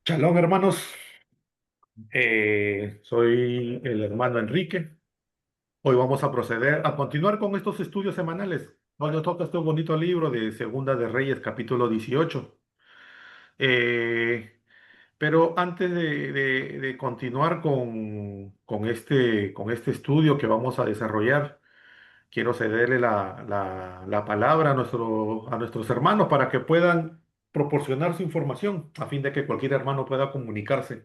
Shalom, hermanos. Soy el hermano Enrique. Hoy vamos a proceder a continuar con estos estudios semanales. Hoy nos toca este bonito libro de Segunda de Reyes, capítulo 18. Eh, pero antes de continuar con este estudio que vamos a desarrollar, quiero cederle la palabra a nuestros hermanos para que puedan proporcionar su información, a fin de que cualquier hermano pueda comunicarse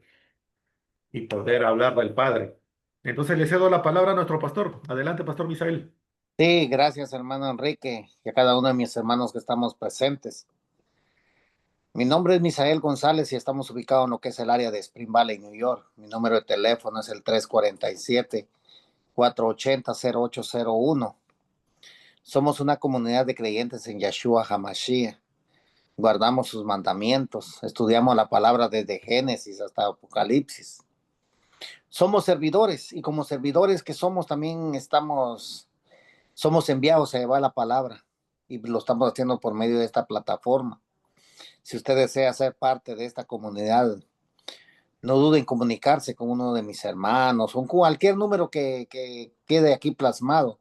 y poder hablar del Padre. Entonces le cedo la palabra a nuestro pastor. Adelante, Pastor Misael. Sí, gracias, hermano Enrique, y a cada uno de mis hermanos que estamos presentes. Mi nombre es Misael González y estamos ubicados en lo que es el área de Spring Valley, New York. Mi número de teléfono es el 347-480-0801. Somos una comunidad de creyentes en Yeshua HaMashiach. Guardamos sus mandamientos, estudiamos la palabra desde Génesis hasta Apocalipsis. Somos servidores y como servidores que somos también somos enviados a llevar la palabra y lo estamos haciendo por medio de esta plataforma. Si usted desea ser parte de esta comunidad, no dude en comunicarse con uno de mis hermanos o con cualquier número que quede aquí plasmado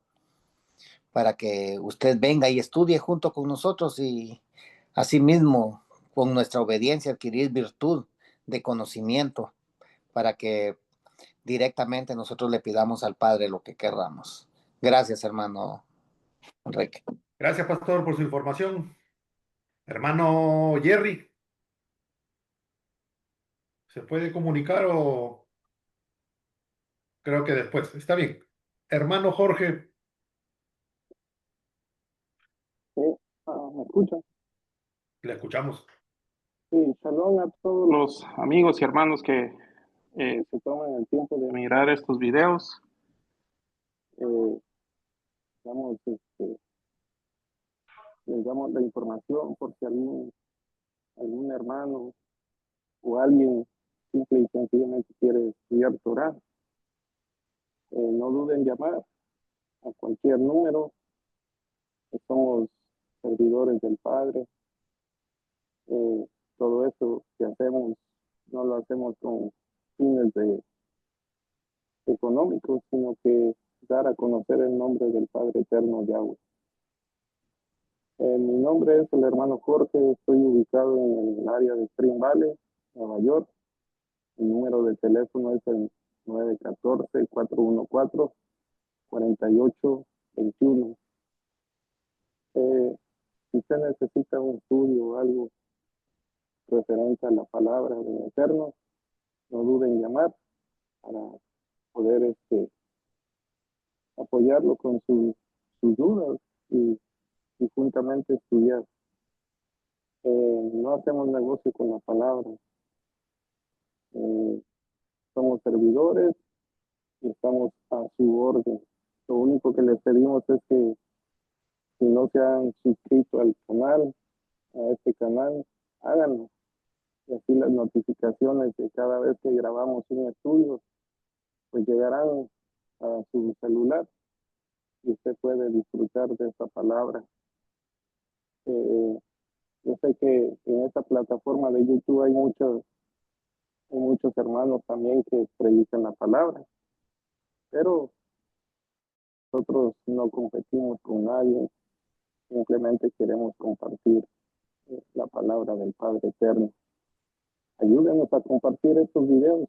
para que usted venga y estudie junto con nosotros y asimismo con nuestra obediencia adquirir virtud de conocimiento para que directamente nosotros le pidamos al Padre lo que querramos. Gracias, hermano Enrique. Gracias, Pastor, por su información. Hermano Jerry, ¿se puede comunicar o creo que después? Está bien. Hermano Jorge, Sí, ¿me escuchan? le escuchamos. Sí, saludos a todos los amigos y hermanos que se toman el tiempo de mirar estos videos. Eh, damos, les damos la información por si algún hermano o alguien simple y sencillamente quiere estudiar Torah. No duden en llamar a cualquier número, que somos servidores del Padre. Eh, Todo eso que hacemos no lo hacemos con fines económicos, sino que dar a conocer el nombre del Padre Eterno Yahweh. Mi nombre es el hermano Jorge, estoy ubicado en el área de Spring Valley, Nueva York. Mi número de teléfono es el 914-414-4821. Si usted necesita un estudio o algo referente a la palabra del Eterno, no duden en llamar para poder apoyarlo con sus dudas y juntamente estudiar. No hacemos negocio con la palabra. Eh, Somos servidores y estamos a su orden. Lo único que les pedimos es que si no se han suscrito al canal, a este canal, háganlo. Y así las notificaciones de cada vez que grabamos un estudio, pues llegarán a su celular y usted puede disfrutar de esta palabra. Eh, yo sé que en esta plataforma de YouTube hay muchos hermanos también que predican la palabra, pero nosotros no competimos con nadie, simplemente queremos compartir la palabra del Padre Eterno. Ayúdenos a compartir estos videos,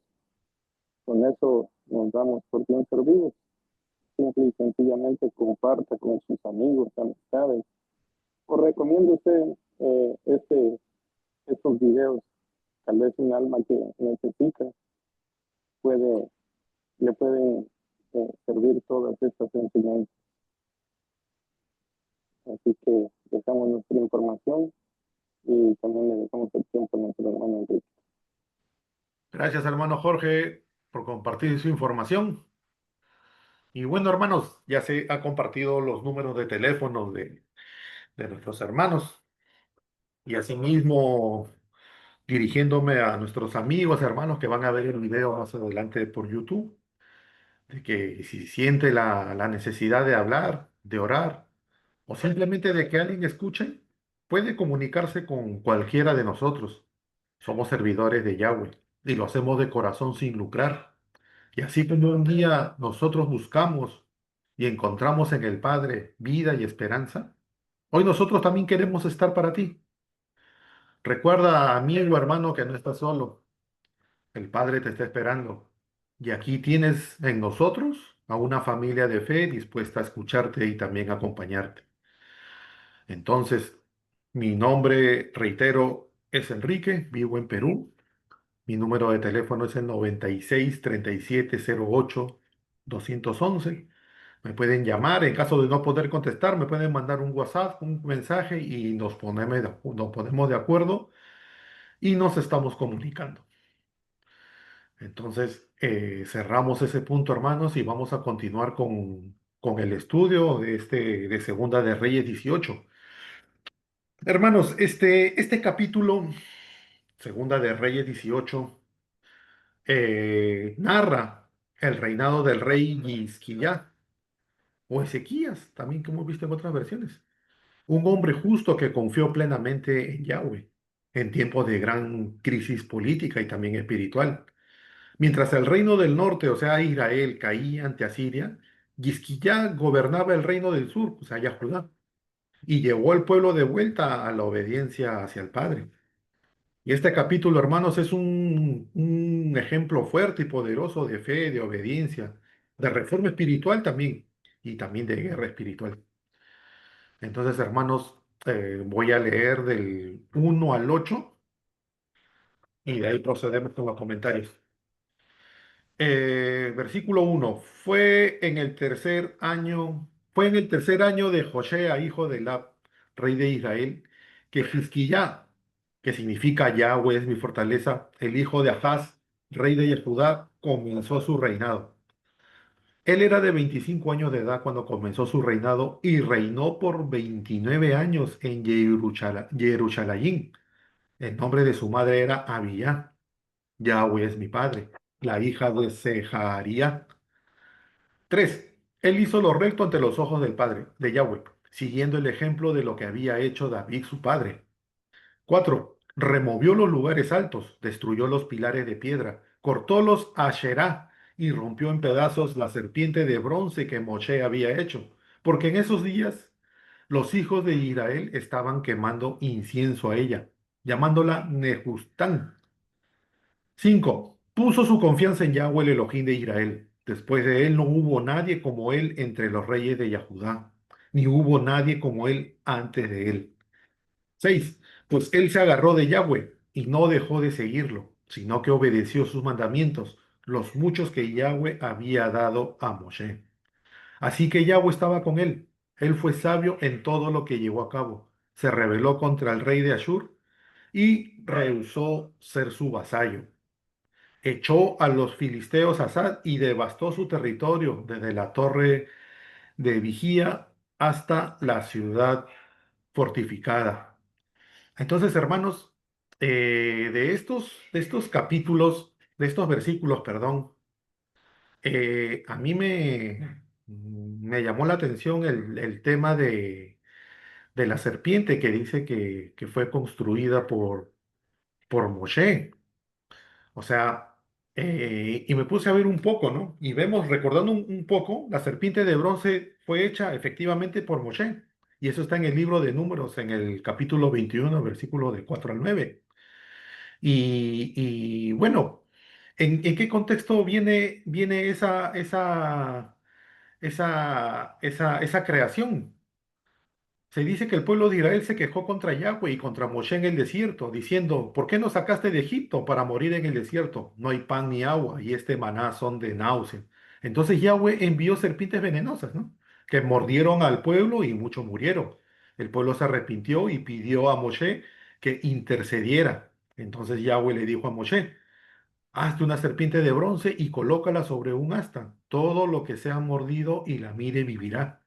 con eso nos damos por bien servidos. Simple y sencillamente comparta con sus amigos, amistades, o recomiéndese estos videos. Tal vez un alma que necesita puede, le pueden servir todas estas enseñanzas. Así que dejamos nuestra información y también le dejamos el tiempo a nuestro hermano Enrique. Gracias, hermano Jorge, por compartir su información. Y bueno, hermanos, ya se ha compartido los números de teléfono de nuestros hermanos. Y asimismo, dirigiéndome a nuestros amigos, hermanos que van a ver el video más adelante por YouTube, de que si siente la necesidad de hablar, de orar, o simplemente de que alguien escuche, puede comunicarse con cualquiera de nosotros. Somos servidores de Yahweh y lo hacemos de corazón sin lucrar. Y así como un día nosotros buscamos y encontramos en el Padre vida y esperanza, hoy nosotros también queremos estar para ti. Recuerda, amigo, hermano, que no estás solo. El Padre te está esperando. Y aquí tienes en nosotros a una familia de fe dispuesta a escucharte y también acompañarte. Entonces, mi nombre, reitero, es Enrique, vivo en Perú. Mi número de teléfono es el 96 37 08 211. Me pueden llamar, en caso de no poder contestar, me pueden mandar un WhatsApp, un mensaje y nos ponemos de acuerdo y nos estamos comunicando. Entonces, cerramos ese punto, hermanos, y vamos a continuar con el estudio de Segunda de Reyes 18. Hermanos, este capítulo, Segunda de Reyes 18, narra el reinado del rey Hizquiyá, o Ezequías, también que hemos visto en otras versiones. Un hombre justo que confió plenamente en Yahweh en tiempos de gran crisis política y también espiritual. Mientras el reino del norte, o sea, Israel, caía ante Asiria, Hizquiyá gobernaba el reino del sur, o sea, ya Judá, y llevó al pueblo de vuelta a la obediencia hacia el Padre. Y este capítulo, hermanos, es un ejemplo fuerte y poderoso de fe, de obediencia, de reforma espiritual también, y también de guerra espiritual. Entonces, hermanos, voy a leer del 1 al 8 y de ahí procedemos con los comentarios. Versículo 1. Fue en el tercer año de José, hijo de Elab, rey de Israel, que Jizquiyá, que significa Yahweh es mi fortaleza, el hijo de Ahaz, rey de Judá, comenzó su reinado. Él era de 25 años de edad cuando comenzó su reinado y reinó por 29 años en Jerusalén. El nombre de su madre era Abiyá. Yahweh es mi padre, la hija de Seharía. 3. Él hizo lo recto ante los ojos del Padre, de Yahweh, siguiendo el ejemplo de lo que había hecho David su padre. 4. Removió los lugares altos, destruyó los pilares de piedra, cortó los Asherá y rompió en pedazos la serpiente de bronce que Moshe había hecho, porque en esos días los hijos de Israel estaban quemando incienso a ella, llamándola Nehustán. 5. Puso su confianza en Yahweh, el Elohim de Israel. Después de él no hubo nadie como él entre los reyes de Yahudá, ni hubo nadie como él antes de él. 6. Pues él se agarró de Yahweh y no dejó de seguirlo, sino que obedeció sus mandamientos, los muchos que Yahweh había dado a Moshe. Así que Yahweh estaba con él. Él fue sabio en todo lo que llevó a cabo. Se rebeló contra el rey de Ashur y rehusó ser su vasallo. Echó a los filisteos a Asad y devastó su territorio desde la torre de vigía hasta la ciudad fortificada. Entonces, hermanos, de estos capítulos, de estos versículos, perdón, a mí me llamó la atención el tema de la serpiente que dice que fue construida por Moshe. O sea, y me puse a ver un poco, ¿no? Y vemos, recordando un poco, la serpiente de bronce fue hecha efectivamente por Moshe. Y eso está en el libro de Números, en el capítulo 21, versículo de 4 al 9. Y bueno, ¿en qué contexto viene esa creación? Se dice que el pueblo de Israel se quejó contra Yahweh y contra Moshe en el desierto, diciendo, ¿por qué nos sacaste de Egipto para morir en el desierto? No hay pan ni agua y este maná son de náusea. Entonces Yahweh envió serpientes venenosas, ¿no? Que mordieron al pueblo y muchos murieron. El pueblo se arrepintió y pidió a Moshe que intercediera. Entonces Yahweh le dijo a Moshe, hazte una serpiente de bronce y colócala sobre un asta. Todo lo que sea mordido y la mire vivirá.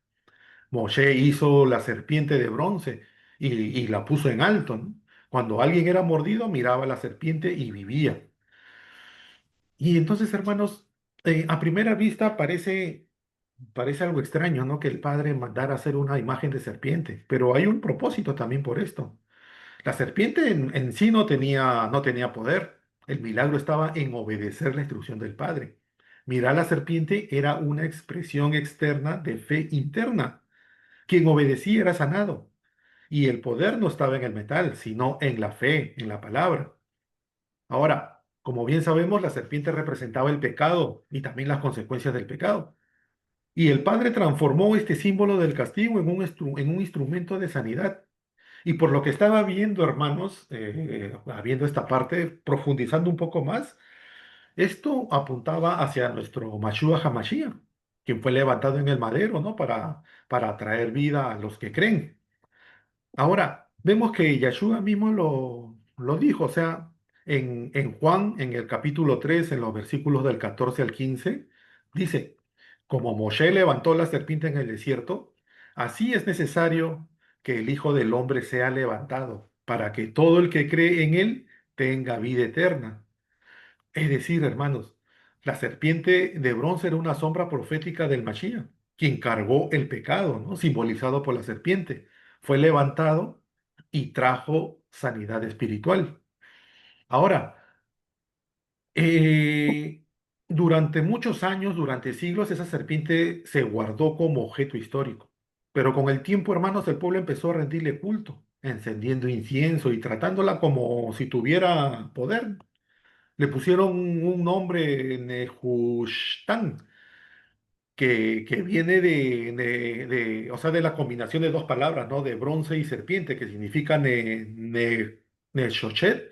Moshe hizo la serpiente de bronce y la puso en alto, ¿no? Cuando alguien era mordido, miraba la serpiente y vivía. Y entonces, hermanos, a primera vista parece algo extraño, ¿no? Que el Padre mandara hacer una imagen de serpiente, pero hay un propósito también por esto. La serpiente en sí no tenía poder. El milagro estaba en obedecer la instrucción del Padre. Mirar la serpiente era una expresión externa de fe interna. Quien obedecía era sanado. Y el poder no estaba en el metal, sino en la fe, en la palabra. Ahora, como bien sabemos, la serpiente representaba el pecado y también las consecuencias del pecado. Y el Padre transformó este símbolo del castigo en un instrumento de sanidad. Y por lo que estaba viendo, hermanos, viendo esta parte, profundizando un poco más, esto apuntaba hacia nuestro Mashua Hamashiach, quien fue levantado en el madero, ¿no? Para traer vida a los que creen. Ahora, vemos que Yeshua mismo lo dijo, o sea, en Juan, en el capítulo 3, en los versículos del 14 al 15, dice, como Moshe levantó la serpiente en el desierto, así es necesario que el Hijo del Hombre sea levantado, para que todo el que cree en él tenga vida eterna. Es decir, hermanos, la serpiente de bronce era una sombra profética del Mashiach, quien cargó el pecado, ¿no? Simbolizado por la serpiente. Fue levantado y trajo sanidad espiritual. Ahora, eh, durante muchos años, durante siglos, esa serpiente se guardó como objeto histórico. Pero con el tiempo, hermanos, el pueblo empezó a rendirle culto, encendiendo incienso y tratándola como si tuviera poder. Le pusieron un nombre, Nehushtan, que viene o sea, de la combinación de dos palabras, ¿no? De bronce y serpiente, que significa Neshoshet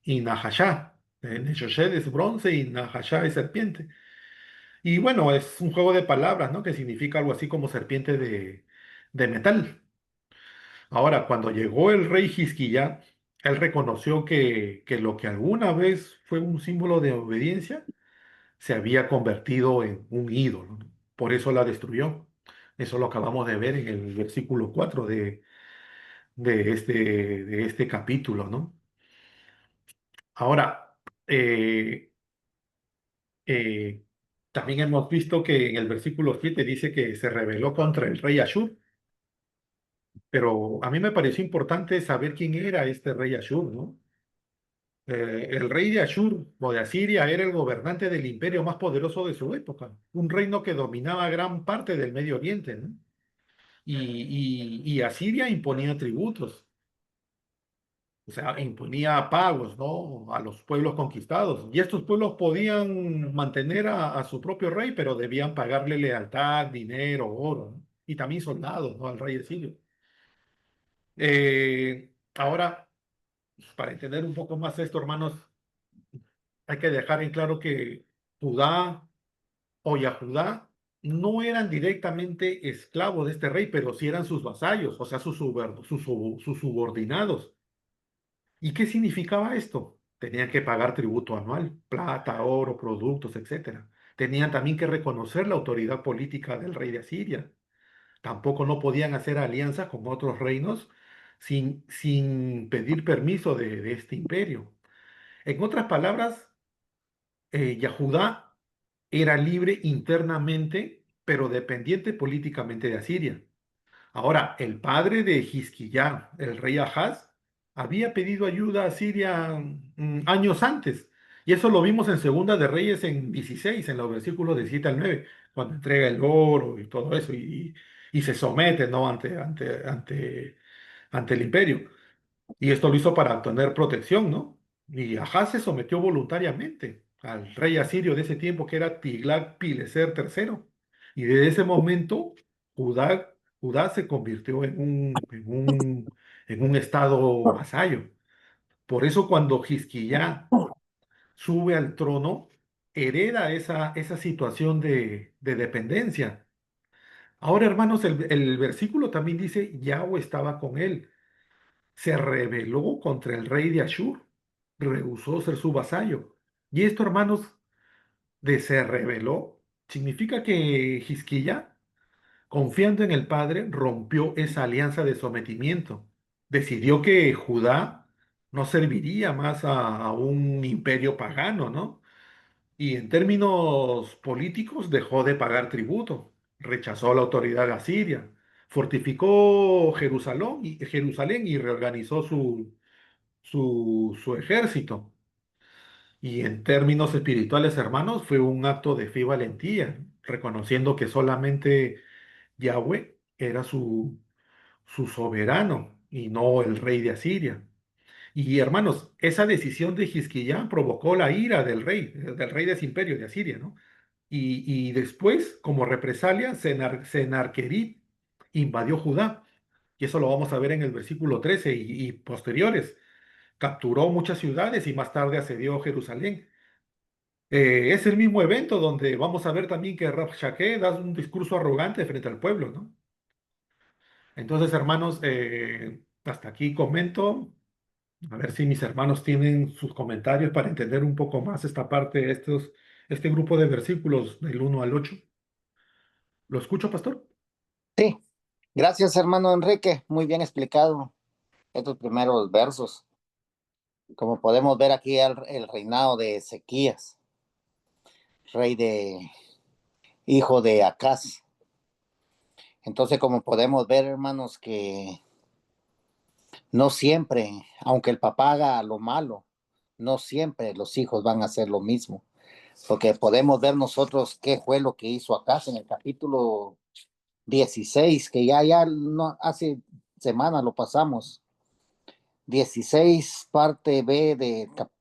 y Nahashá. Neshoshet es bronce y Nahashá es serpiente. Y bueno, es un juego de palabras, ¿no? Que significa algo así como serpiente de metal. Ahora, cuando llegó el rey Hizquiyá, él reconoció que lo que alguna vez fue un símbolo de obediencia, se había convertido en un ídolo, ¿no? Por eso la destruyó. Eso lo acabamos de ver en el versículo 4 de este capítulo, ¿no? Ahora, eh, eh, también hemos visto que en el versículo 7 dice que se rebeló contra el rey Ashur, pero a mí me pareció importante saber quién era este rey Ashur, ¿no? El rey de Ashur o de Asiria era el gobernante del imperio más poderoso de su época, un reino que dominaba gran parte del Medio Oriente, ¿no? Y Asiria imponía tributos, o sea, imponía pagos, ¿no? A los pueblos conquistados. Y estos pueblos podían mantener a su propio rey, pero debían pagarle lealtad, dinero, oro, ¿no? Y también soldados, ¿no? Al rey de Sirio. Ahora, para entender un poco más esto, hermanos, hay que dejar en claro que Judá o Yahudá no eran directamente esclavos de este rey, pero sí eran sus vasallos, o sea, sus subordinados. ¿Y qué significaba esto? Tenían que pagar tributo anual, plata, oro, productos, etcétera. Tenían también que reconocer la autoridad política del rey de Asiria. Tampoco no podían hacer alianzas con otros reinos sin pedir permiso de este imperio. En otras palabras, Yahudá era libre internamente, pero dependiente políticamente de Asiria. Ahora, el padre de Hizquiyá, el rey Ahaz, había pedido ayuda a Siria años antes. Y eso lo vimos en Segunda de Reyes en 16, en los versículos de 7 al 9, cuando entrega el oro y todo eso y se somete, ¿no? ante el imperio. Y esto lo hizo para obtener protección, ¿no? Y Ahaz se sometió voluntariamente al rey asirio de ese tiempo, que era Tiglat-Pileser III. Y desde ese momento, Judá se convirtió en un estado vasallo. Por eso cuando Hizquiyá sube al trono, hereda esa situación de dependencia. Ahora, hermanos, el versículo también dice, Yahweh estaba con él, se rebeló contra el rey de Ashur, rehusó ser su vasallo. Y esto, hermanos, de se rebeló, significa que Hizquiyá, confiando en el Padre, rompió esa alianza de sometimiento. Decidió que Judá no serviría más a un imperio pagano, ¿no? Y en términos políticos dejó de pagar tributo, rechazó la autoridad asiria, fortificó Jerusalén y reorganizó su ejército. Y en términos espirituales, hermanos, fue un acto de fe y valentía, reconociendo que solamente Yahweh era su soberano y no el rey de Asiria. Y hermanos, esa decisión de Xisquiyán provocó la ira del rey de ese imperio de Asiria, ¿no? Y después, como represalia, Sennacherib invadió Judá. Y eso lo vamos a ver en el versículo 13 y posteriores. Capturó muchas ciudades y más tarde asedió Jerusalén. Es el mismo evento donde vamos a ver también que Rabshakeh da un discurso arrogante frente al pueblo, ¿no? Entonces, hermanos, hasta aquí comento. A ver si mis hermanos tienen sus comentarios para entender un poco más esta parte, este grupo de versículos del 1 al 8. ¿Lo escucho, pastor? Sí, gracias hermano Enrique, muy bien explicado estos primeros versos. Como podemos ver aquí el reinado de Ezequías, rey de hijo de Acaz. Entonces, como podemos ver, hermanos, que no siempre, aunque el papá haga lo malo, no siempre los hijos van a hacer lo mismo. Porque podemos ver nosotros qué fue lo que hizo Acaz en el capítulo 16, que ya no, hace semanas lo pasamos. 16 parte B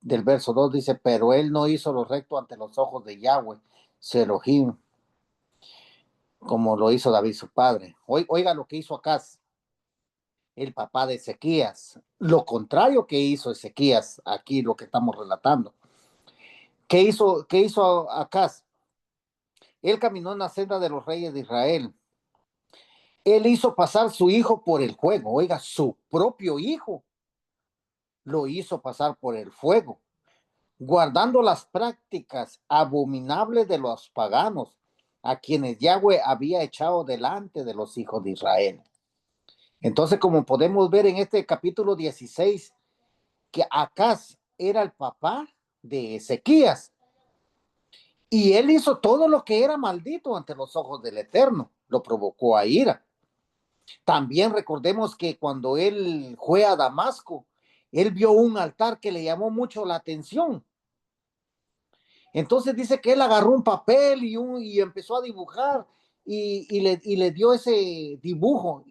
del verso 2 dice, pero él no hizo lo recto ante los ojos de Yahweh, su Elohim, como lo hizo David su padre. Oiga lo que hizo Acaz, el papá de Ezequías. Lo contrario que hizo Ezequías, aquí lo que estamos relatando. ¿Qué hizo Acaz? Él caminó en la senda de los reyes de Israel. Él hizo pasar su hijo por el fuego. Oiga, su propio hijo lo hizo pasar por el fuego, guardando las prácticas abominables de los paganos, a quienes Yahweh había echado delante de los hijos de Israel. Entonces, como podemos ver en este capítulo 16, que Acaz era el papá de Ezequías, y él hizo todo lo que era maldito ante los ojos del Eterno, lo provocó a ira. También recordemos que cuando él fue a Damasco, él vio un altar que le llamó mucho la atención. Entonces dice que él agarró un papel y empezó a dibujar y le dio ese dibujo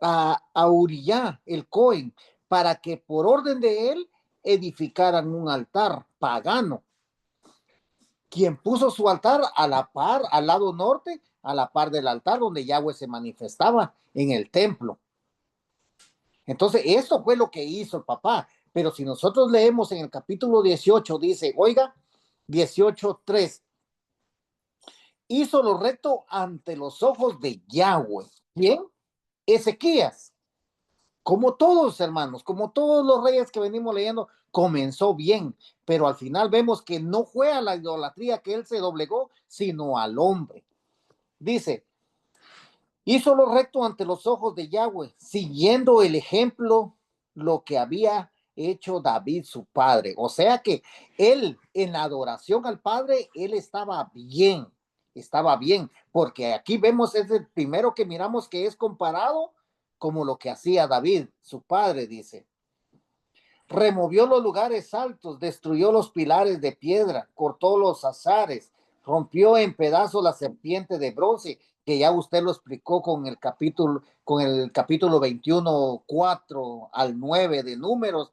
a Uriah, el Cohen, para que por orden de él edificaran un altar pagano. Quien puso su altar a la par, al lado norte, a la par del altar donde Yahweh se manifestaba en el templo. Entonces, eso fue lo que hizo el papá. Pero si nosotros leemos en el capítulo 18, dice, oiga, 18:3, hizo lo recto ante los ojos de Yahweh. ¿Quién? Ezequías. Como todos, hermanos, como todos los reyes que venimos leyendo, comenzó bien, pero al final vemos que no fue a la idolatría que él se doblegó, sino al hombre. Dice, hizo lo recto ante los ojos de Yahweh, siguiendo el ejemplo, lo que había hecho David su padre. O sea que él, en la adoración al Padre, él estaba bien, porque aquí vemos, es el primero que miramos que es comparado como lo que hacía David, su padre, dice. Removió los lugares altos, destruyó los pilares de piedra, cortó los azares, rompió en pedazos la serpiente de bronce, que ya usted lo explicó con el capítulo 21, 4 al 9 de Números,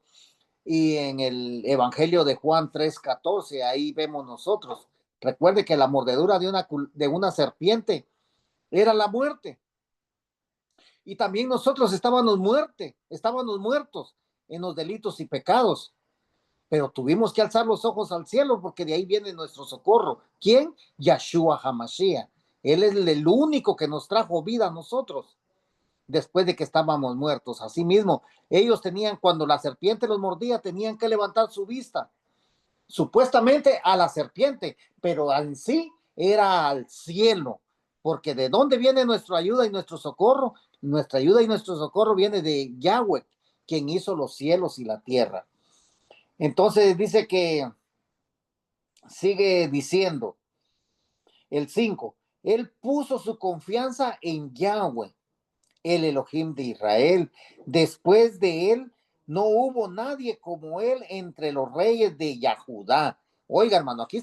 y en el Evangelio de Juan 3:14, ahí vemos nosotros. Recuerde que la mordedura de una serpiente era la muerte. Y también nosotros estábamos muertos en los delitos y pecados. Pero tuvimos que alzar los ojos al cielo porque de ahí viene nuestro socorro. ¿Quién? Yahshua HaMashiach. Él es el único que nos trajo vida a nosotros después de que estábamos muertos. Asimismo, ellos tenían, cuando la serpiente los mordía, tenían que levantar su vista, supuestamente a la serpiente, pero en sí era al cielo, porque de dónde viene nuestra ayuda y nuestro socorro. Nuestra ayuda y nuestro socorro viene de Yahweh, quien hizo los cielos y la tierra. Entonces dice que sigue diciendo el 5, él puso su confianza en Yahweh, el Elohim de Israel. Después de él no hubo nadie como él entre los reyes de Yahudá. Oiga, hermano, aquí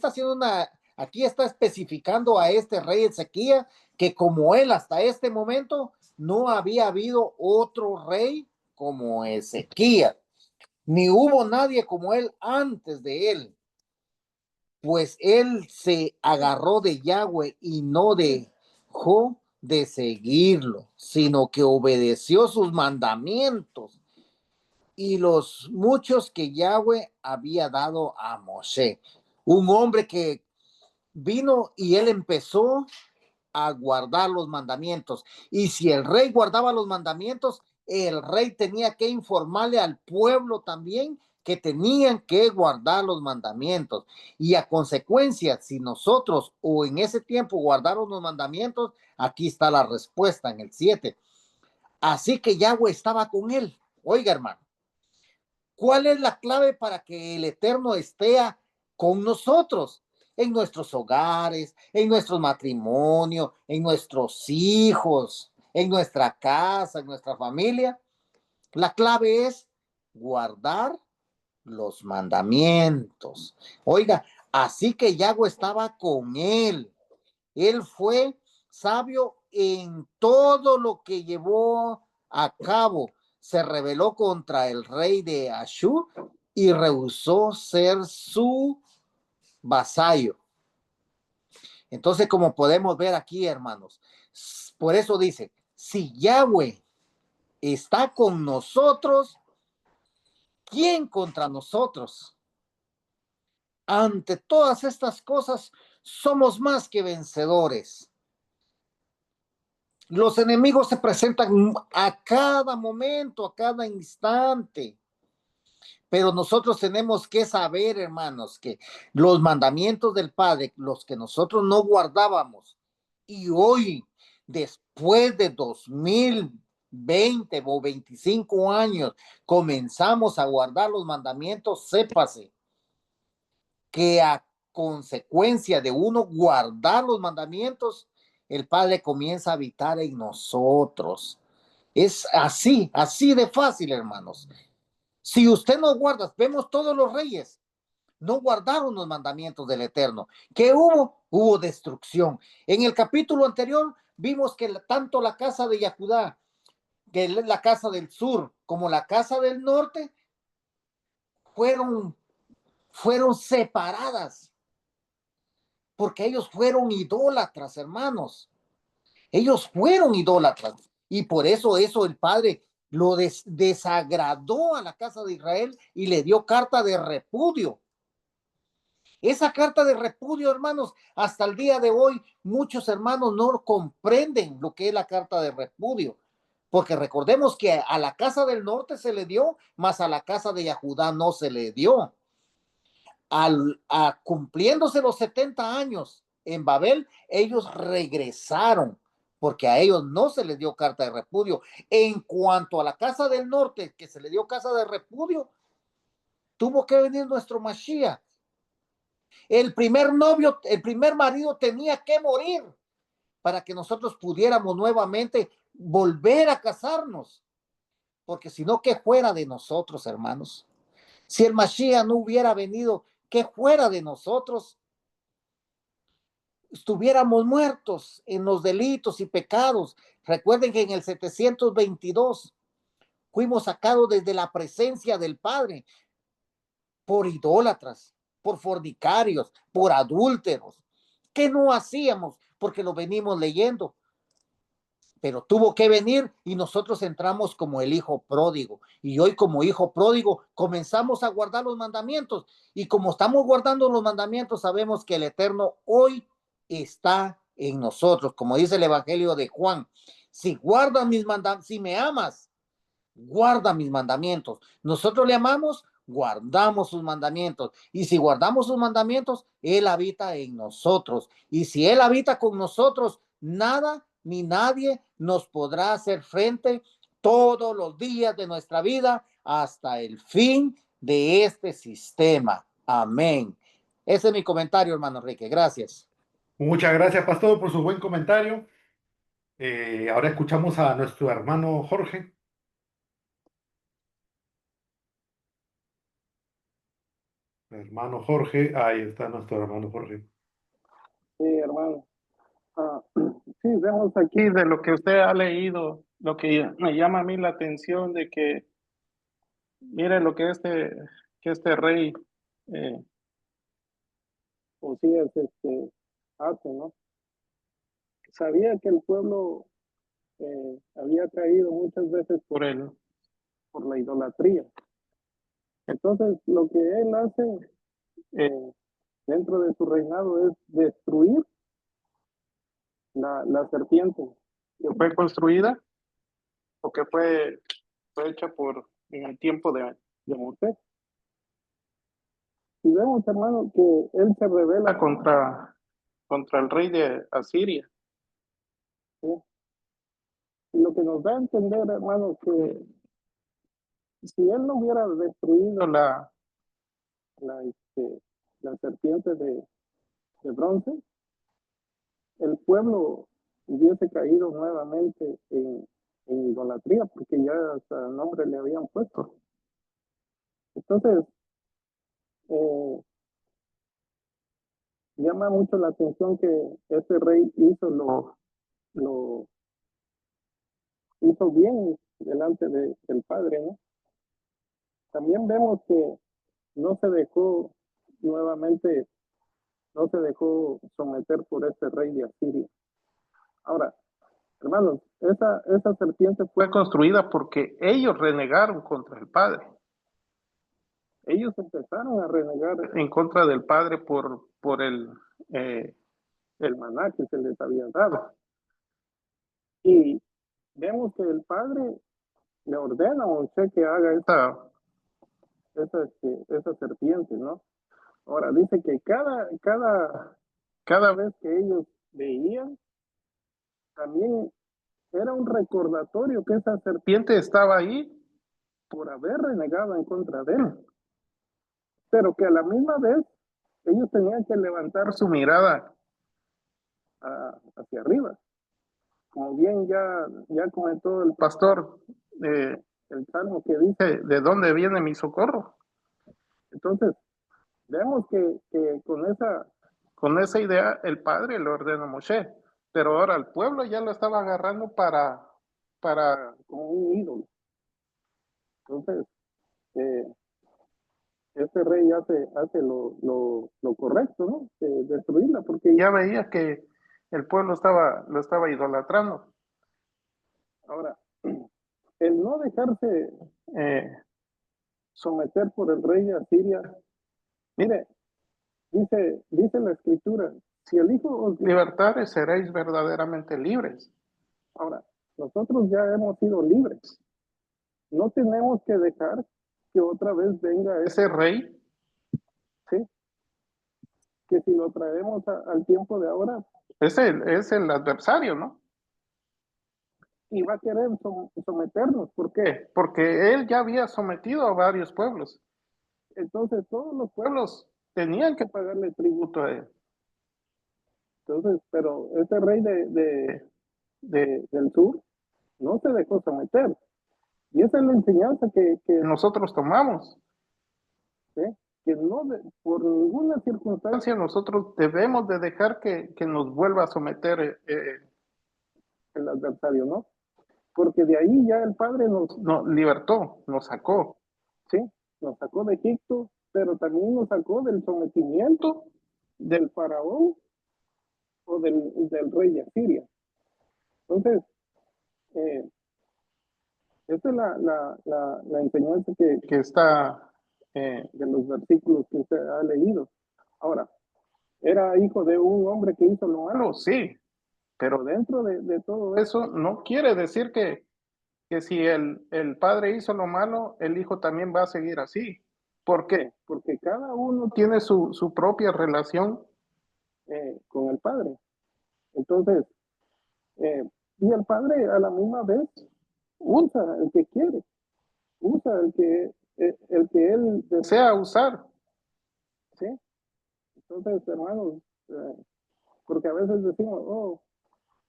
está especificando a este rey Ezequías que como él hasta este momento no había habido otro rey como Ezequías, ni hubo nadie como él antes de él, pues él se agarró de Yahweh y no dejó de seguirlo, sino que obedeció sus mandamientos y los muchos que Yahweh había dado a Moshe. Un hombre que vino y él empezó a guardar los mandamientos. Y si el rey guardaba los mandamientos, el rey tenía que informarle al pueblo también que tenían que guardar los mandamientos. Y a consecuencia, si nosotros o en ese tiempo guardaron los mandamientos, aquí está la respuesta en el 7. Así que Yahweh estaba con él. Oiga, hermano, ¿cuál es la clave para que el Eterno esté con nosotros? En nuestros hogares, en nuestros matrimonios, en nuestros hijos, en nuestra casa, en nuestra familia. La clave es guardar los mandamientos. Oiga, así que Yahweh estaba con él. Él fue sabio en todo lo que llevó a cabo. Se rebeló contra el rey de Ashur y rehusó ser su vasallo. Entonces, como podemos ver aquí, hermanos, por eso dice, si Yahweh está con nosotros, ¿quién contra nosotros? Ante todas estas cosas, somos más que vencedores. Los enemigos se presentan a cada momento, a cada instante. Pero nosotros tenemos que saber, hermanos, que los mandamientos del Padre, los que nosotros no guardábamos, y hoy, después de 2020 o 25 años, comenzamos a guardar los mandamientos, sépase que a consecuencia de uno guardar los mandamientos, el Padre comienza a habitar en nosotros. Es así, así de fácil, hermanos. Si usted no guarda, vemos todos los reyes, no guardaron los mandamientos del Eterno. ¿Qué hubo? Hubo destrucción. En el capítulo anterior vimos que tanto la casa de Yahudá, que es la casa del sur, como la casa del norte, fueron separadas, porque ellos fueron idólatras, hermanos. Ellos fueron idólatras. Y por eso el Padre lo desagradó a la casa de Israel y le dio carta de repudio. Esa carta de repudio, hermanos, hasta el día de hoy, muchos hermanos no comprenden lo que es la carta de repudio. Porque recordemos que a la casa del norte se le dio, mas a la casa de Yahudá no se le dio. Cumpliéndose los 70 años en Babel, ellos regresaron, porque a ellos no se les dio carta de repudio. En cuanto a la casa del norte, que se le dio casa de repudio, tuvo que venir nuestro Mashiach. El primer novio, el primer marido tenía que morir para que nosotros pudiéramos nuevamente volver a casarnos. Porque si no, ¿qué fuera de nosotros, hermanos? Si el Mashiach no hubiera venido, ¿qué fuera de nosotros? Estuviéramos muertos en los delitos y pecados. Recuerden que en el 722 fuimos sacados desde la presencia del Padre por idólatras, por fornicarios, por adúlteros. ¿Qué no hacíamos? Porque lo venimos leyendo. Pero tuvo que venir y nosotros entramos como el hijo pródigo. Y hoy como hijo pródigo comenzamos a guardar los mandamientos. Y como estamos guardando los mandamientos, sabemos que el Eterno hoy está en nosotros. Como dice el Evangelio de Juan, si guardas mis mandamientos, si me amas, guarda mis mandamientos. Nosotros le amamos, guardamos sus mandamientos. Y si guardamos sus mandamientos, Él habita en nosotros. Y si Él habita con nosotros, nada ni nadie nos podrá hacer frente todos los días de nuestra vida hasta el fin de este sistema. Amén. Ese es mi comentario, hermano Enrique. Gracias. Muchas gracias, pastor, por su buen comentario. Ahora escuchamos a nuestro hermano Jorge. Hermano Jorge, ahí está nuestro hermano Jorge. Sí, hermano. Ah, sí, vemos aquí de lo que usted ha leído, lo que me llama a mí la atención de que, mire lo que este rey Osías hace, ¿no? Sabía que el pueblo había caído muchas veces por la idolatría. Entonces, lo que él hace eh, dentro de su reinado es destruir la serpiente que fue construida o que fue hecha en el tiempo de Moisés. Y vemos, hermano, que él se revela contra el rey de Asiria, ¿sí? Y lo que nos da a entender, hermano, que si él no hubiera destruido la, la serpiente de bronce, el pueblo hubiese caído nuevamente en idolatría, porque ya hasta nombre le habían puesto. Entonces, eh, llama mucho la atención que ese rey lo hizo bien delante del Padre, ¿no? También vemos que no se dejó nuevamente, no se dejó someter por ese rey de Asiria. Ahora, hermanos, esa serpiente fue construida porque ellos renegaron contra el Padre. Ellos empezaron a renegar en contra del Padre por el maná que se les había dado. Y vemos que el Padre le ordena a Moisés que haga esa serpiente, ¿no? Ahora, dice que cada vez que ellos veían, también era un recordatorio que esa serpiente estaba ahí por haber renegado en contra de él. Pero que a la misma vez ellos tenían que levantar su mirada hacia arriba. Como bien ya comentó el pastor, el salmo que dice, ¿de dónde viene mi socorro? Entonces, vemos que con esa idea el Padre le ordenó a Moshe, pero ahora el pueblo ya lo estaba agarrando para como un ídolo. Entonces, eh, este rey hace lo correcto, ¿no? Destruirla, porque ya veía que el pueblo lo estaba idolatrando. Ahora, el no dejarse someter por el rey de Asiria, mire, dice la escritura, si el Hijo os libertare, seréis verdaderamente libres. Ahora, nosotros ya hemos sido libres. No tenemos que dejar que otra vez venga ese rey, ¿sí? Que si lo traemos al tiempo de ahora, es el adversario, ¿no? Y va a querer someternos. ¿Por qué? Porque él ya había sometido a varios pueblos. Entonces todos los pueblos tenían que pagarle tributo a él. Entonces, pero ese rey del sur no se dejó someter. Y esa es la enseñanza que nosotros tomamos. ¿Sí? Que no por ninguna circunstancia nosotros debemos de dejar que nos vuelva a someter el adversario, ¿no? Porque de ahí ya el Padre nos libertó, nos sacó, ¿sí? Nos sacó de Egipto, pero también nos sacó del sometimiento del faraón o del rey de Asiria. Entonces, esa es la enseñanza que está de los versículos que usted ha leído. Ahora, ¿era hijo de un hombre que hizo lo malo? Sí, pero dentro de todo eso no quiere decir que si el padre hizo lo malo, el hijo también va a seguir así. ¿Por qué? Porque cada uno tiene su propia relación con el padre. Entonces, y el padre a la misma vez usa el que quiere, usa el que él desea usar. ¿Sí? Entonces, hermanos, porque a veces decimos, oh,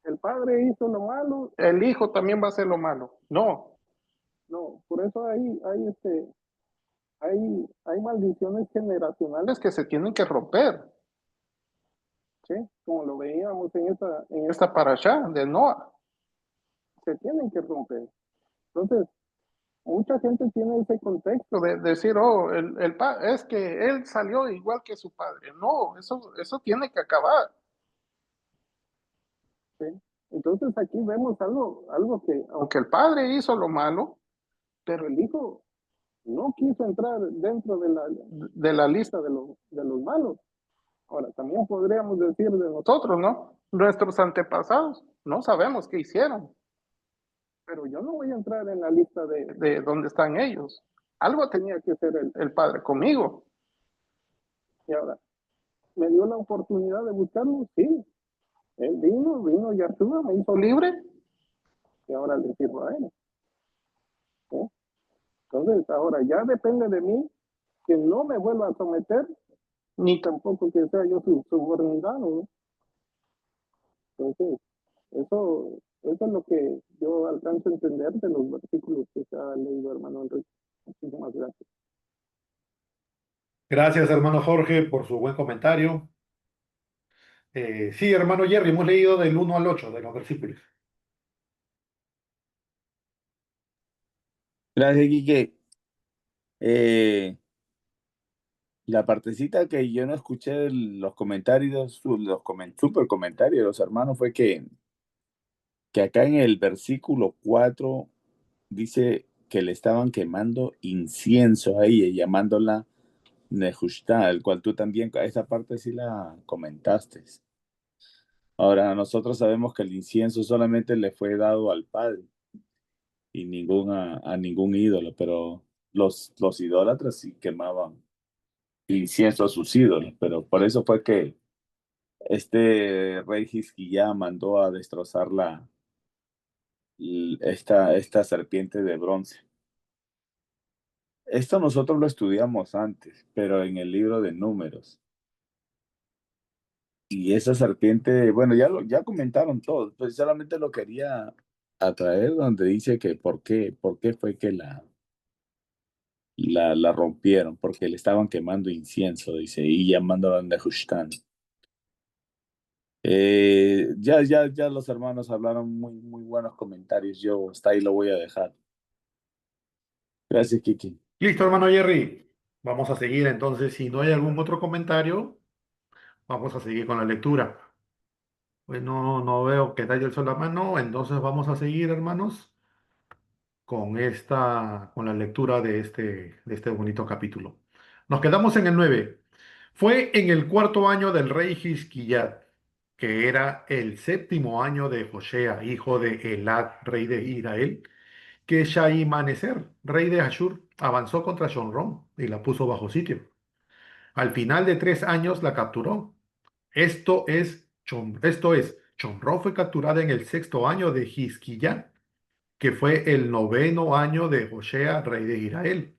el padre hizo lo malo, el hijo también va a hacer lo malo. No, por eso hay hay maldiciones generacionales que se tienen que romper, ¿sí? Como lo veíamos en esta parashá de Noah, se tienen que romper. Entonces, mucha gente tiene ese contexto de decir, oh, es que él salió igual que su padre. No, eso tiene que acabar, ¿sí? Entonces aquí vemos algo que, aunque el padre hizo lo malo, pero el hijo no quiso entrar dentro de la lista de los malos. Ahora, también podríamos decir de nosotros, ¿no? Nuestros antepasados, no sabemos qué hicieron, pero yo no voy a entrar en la lista de donde están ellos. Algo tenía que hacer el padre conmigo. Y ahora, ¿me dio la oportunidad de buscarlo? Sí. Él vino Yahshua, me hizo libre y ahora le sirvo a él. ¿Sí? Entonces, ahora ya depende de mí que no me vuelva a someter, ni tampoco que sea yo su subordinado, ¿no? Entonces, eso es lo que yo alcanzo a entender de los versículos que se ha leído, hermano Enrique. Muchísimas gracias. Gracias, hermano Jorge, por su buen comentario. Sí, hermano Jerry, hemos leído del 1 al 8 de los versículos. Gracias, Quique. Eh, la partecita que yo no escuché de los comentarios, super comentarios de los hermanos fue que acá en el versículo 4 dice que le estaban quemando incienso a ella, llamándola Nehushta, el cual tú también, esa parte sí la comentaste. Ahora, nosotros sabemos que el incienso solamente le fue dado al Padre y a ningún ídolo, pero los idólatras sí quemaban incienso a sus ídolos, pero por eso fue que este rey Hizquiyá mandó a destrozar esta serpiente de bronce. Esto nosotros lo estudiamos antes, pero en el libro de Números. Y esa serpiente, bueno, ya comentaron todo, pues solamente lo quería atraer donde dice que por qué fue que la rompieron, porque le estaban quemando incienso, dice, y llamándola Nehushtan. Ya los hermanos hablaron muy, muy buenos comentarios. Yo hasta ahí lo voy a dejar. Gracias, Kiki. Listo, hermano Jerry. Vamos a seguir entonces. Si no hay algún otro comentario, vamos a seguir con la lectura. Pues no veo que nadie alzó la mano, entonces vamos a seguir, hermanos, con la lectura de este bonito capítulo. Nos quedamos en el 9. Fue en el cuarto año del rey Hizquiyat, que era el séptimo año de Josea, hijo de Elat, rey de Israel, que Shaimaneser, rey de Ashur, avanzó contra Shonrón y la puso bajo sitio. Al final de 3 años la capturó. Shonrón fue capturada en el sexto año de Hizquiyá, que fue el noveno año de Josea, rey de Israel.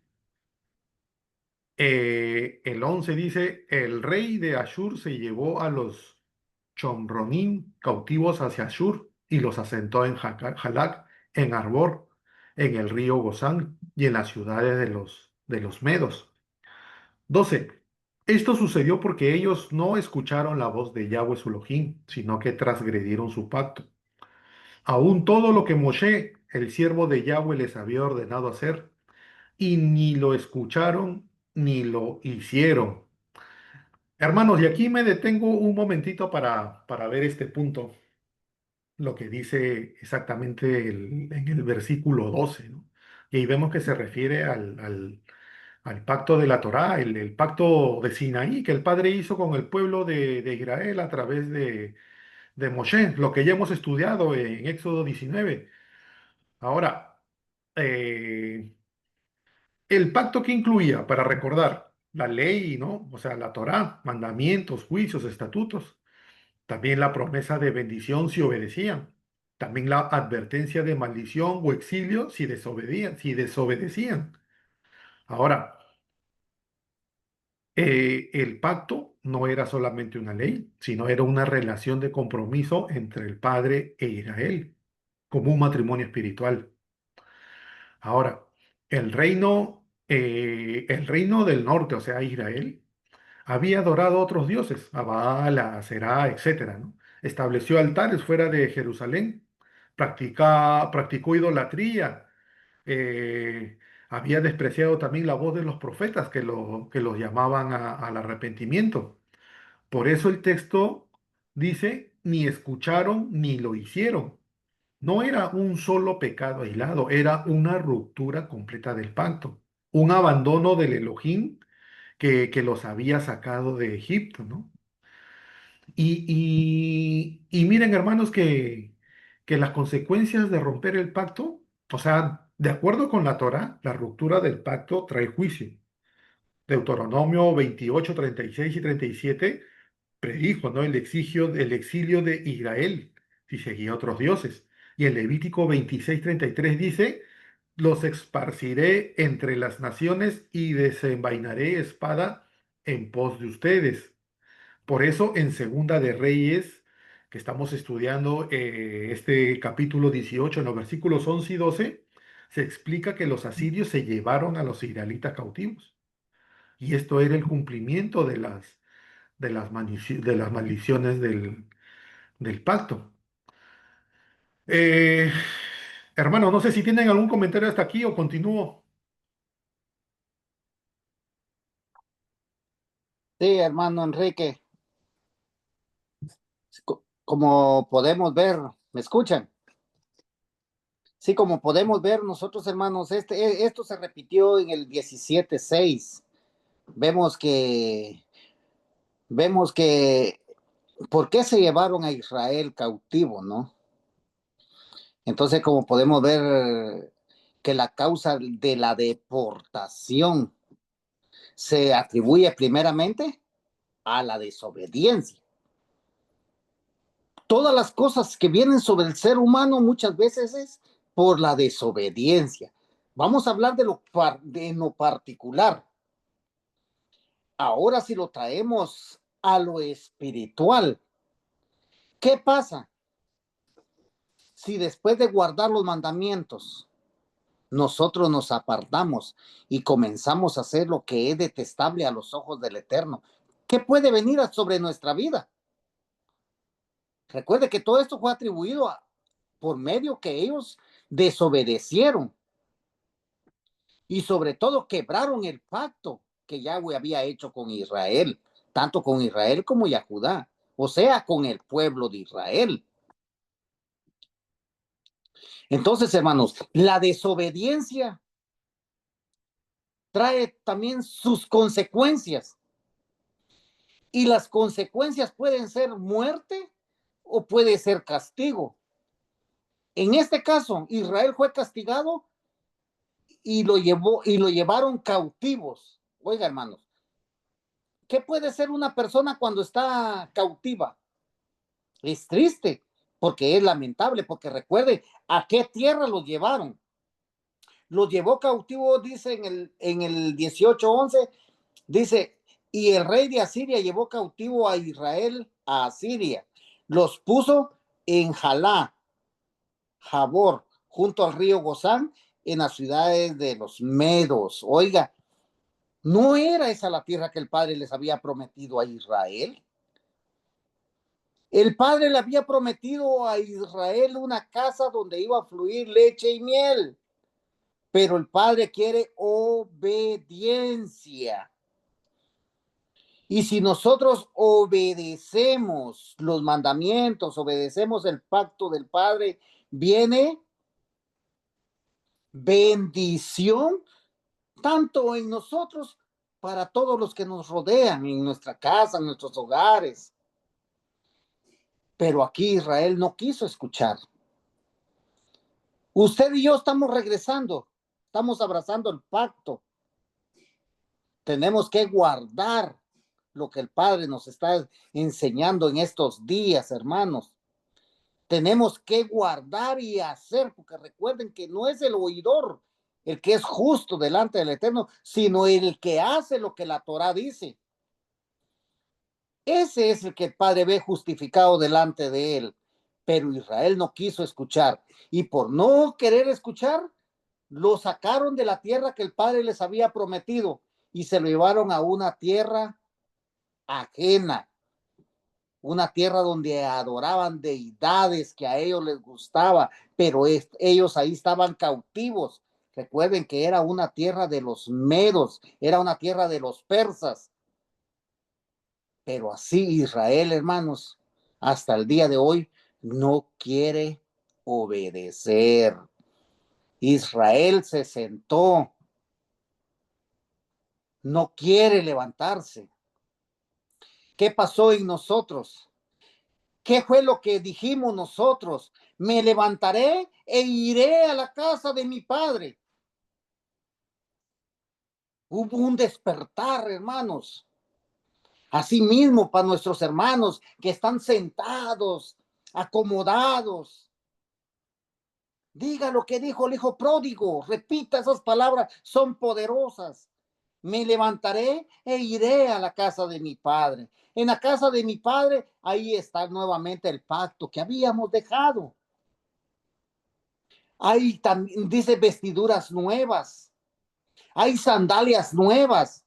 El 11 dice, el rey de Ashur se llevó a los Chomronim cautivos hacia Ashur y los asentó en Halak, en Arbor, en el río Gozán y en las ciudades de los Medos. 12. Esto sucedió porque ellos no escucharon la voz de Yahweh su Elohim, sino que transgredieron su pacto. Aún todo lo que Moshe, el siervo de Yahweh, les había ordenado hacer, y ni lo escucharon ni lo hicieron. Hermanos, y aquí me detengo un momentito para ver este punto, lo que dice exactamente en el versículo 12, ¿no? Y ahí vemos que se refiere al pacto de la Torá, el pacto de Sinaí que el Padre hizo con el pueblo de Israel a través de Moshe, lo que ya hemos estudiado en Éxodo 19. Ahora, eh, el pacto que incluía, para recordar, la ley, ¿no? O sea, la Torá, mandamientos, juicios, estatutos, también la promesa de bendición si obedecían, también la advertencia de maldición o exilio si desobedecían. Ahora, el pacto no era solamente una ley, sino era una relación de compromiso entre el Padre e Israel, como un matrimonio espiritual. Ahora, el reino. el reino del norte, o sea, Israel, había adorado a otros dioses, a Baal, a Será, etcétera, ¿no? Estableció altares fuera de Jerusalén, practicó idolatría, eh, había despreciado también la voz de los profetas que los llamaban al arrepentimiento. Por eso el texto dice, ni escucharon ni lo hicieron. No era un solo pecado aislado, era una ruptura completa del pacto, un abandono del Elohim que los había sacado de Egipto, ¿no? Y miren, hermanos, que las consecuencias de romper el pacto, o sea, de acuerdo con la Torá, la ruptura del pacto trae juicio. Deuteronomio 28, 36 y 37 predijo, ¿no? El exilio de Israel si seguía otros dioses. Y el Levítico 26, 33 dice, los esparciré entre las naciones y desenvainaré espada en pos de ustedes. Por eso en Segunda de Reyes, que estamos estudiando este capítulo 18 en los versículos 11 y 12, se explica que los asirios se llevaron a los israelitas cautivos. Y esto era el cumplimiento de las maldiciones del pacto. Eh, hermano, no sé si tienen algún comentario hasta aquí o continúo. Sí, hermano Enrique, como podemos ver, ¿me escuchan? Sí, como podemos ver nosotros, hermanos, esto se repitió en el 17:6. Vemos que, vemos que, ¿por qué se llevaron a Israel cautivo, no? Entonces, como podemos ver que la causa de la deportación se atribuye primeramente a la desobediencia. Todas las cosas que vienen sobre el ser humano muchas veces es por la desobediencia. Vamos a hablar de lo particular. Ahora si lo traemos a lo espiritual, ¿qué pasa si después de guardar los mandamientos nosotros nos apartamos y comenzamos a hacer lo que es detestable a los ojos del Eterno? ¿Qué puede venir sobre nuestra vida? Recuerde que todo esto fue atribuido por medio que ellos desobedecieron y sobre todo quebraron el pacto que Yahweh había hecho con Israel, tanto con Israel como Yahudá, o sea, con el pueblo de Israel. Entonces, hermanos, la desobediencia trae también sus consecuencias y las consecuencias pueden ser muerte o puede ser castigo. En este caso, Israel fue castigado y lo llevaron cautivos. Oiga, hermanos, ¿qué puede ser una persona cuando está cautiva? Es triste, porque es lamentable, porque recuerde a qué tierra los llevaron. Los llevó cautivo, dice en el 18:11, dice, y el rey de Asiria llevó cautivo a Israel a Asiria. Los puso en Jalá, Jabor, junto al río Gozán, en las ciudades de los Medos. Oiga, ¿no era esa la tierra que el Padre les había prometido a Israel? El Padre le había prometido a Israel una casa donde iba a fluir leche y miel, pero el Padre quiere obediencia. Y si nosotros obedecemos los mandamientos, obedecemos el pacto del Padre, viene bendición tanto en nosotros para todos los que nos rodean, en nuestra casa, en nuestros hogares. Pero aquí Israel no quiso escuchar. Usted y yo estamos regresando, estamos abrazando el pacto. Tenemos que guardar lo que el Padre nos está enseñando en estos días, hermanos. Tenemos que guardar y hacer, porque recuerden que no es el oidor el que es justo delante del Eterno, sino el que hace lo que la Torá dice. Ese es el que el Padre ve justificado delante de él. Pero Israel no quiso escuchar. Y por no querer escuchar, Lo sacaron de la tierra que el Padre les había prometido y se lo llevaron a una tierra ajena, una tierra donde adoraban deidades que a ellos les gustaba, pero ellos ahí estaban cautivos. Recuerden que era una tierra de los medos, era una tierra de los persas. Pero así Israel, hermanos, hasta el día de hoy no quiere obedecer. Israel se sentó, no quiere levantarse. ¿Qué pasó en nosotros? ¿Qué fue lo que dijimos nosotros? Me levantaré e iré a la casa de mi padre. Hubo un despertar, hermanos. Asimismo, para nuestros hermanos que están sentados, acomodados. Diga lo que dijo el hijo pródigo. Repita esas palabras, son poderosas. Me levantaré e iré a la casa de mi padre. En la casa de mi padre, ahí está nuevamente el pacto que habíamos dejado. Hay también, dice, vestiduras nuevas. Hay sandalias nuevas.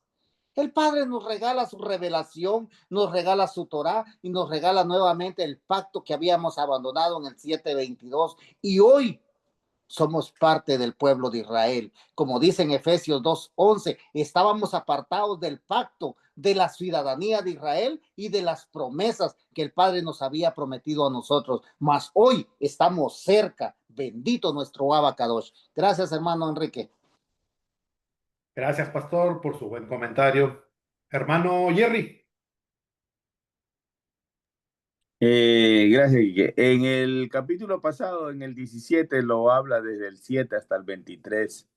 El Padre nos regala su revelación, nos regala su Torá y nos regala nuevamente el pacto que habíamos abandonado en el 7:22. Y hoy somos parte del pueblo de Israel. Como dice en Efesios 2:11, estábamos apartados del pacto, de la ciudadanía de Israel y de las promesas que el Padre nos había prometido a nosotros. Mas hoy estamos cerca. Bendito nuestro Abacadosh. Gracias, hermano Enrique. Gracias, pastor, por su buen comentario. Hermano Jerry. Gracias, Quique. En el capítulo pasado, en el 17, lo habla desde el 7 hasta el 23.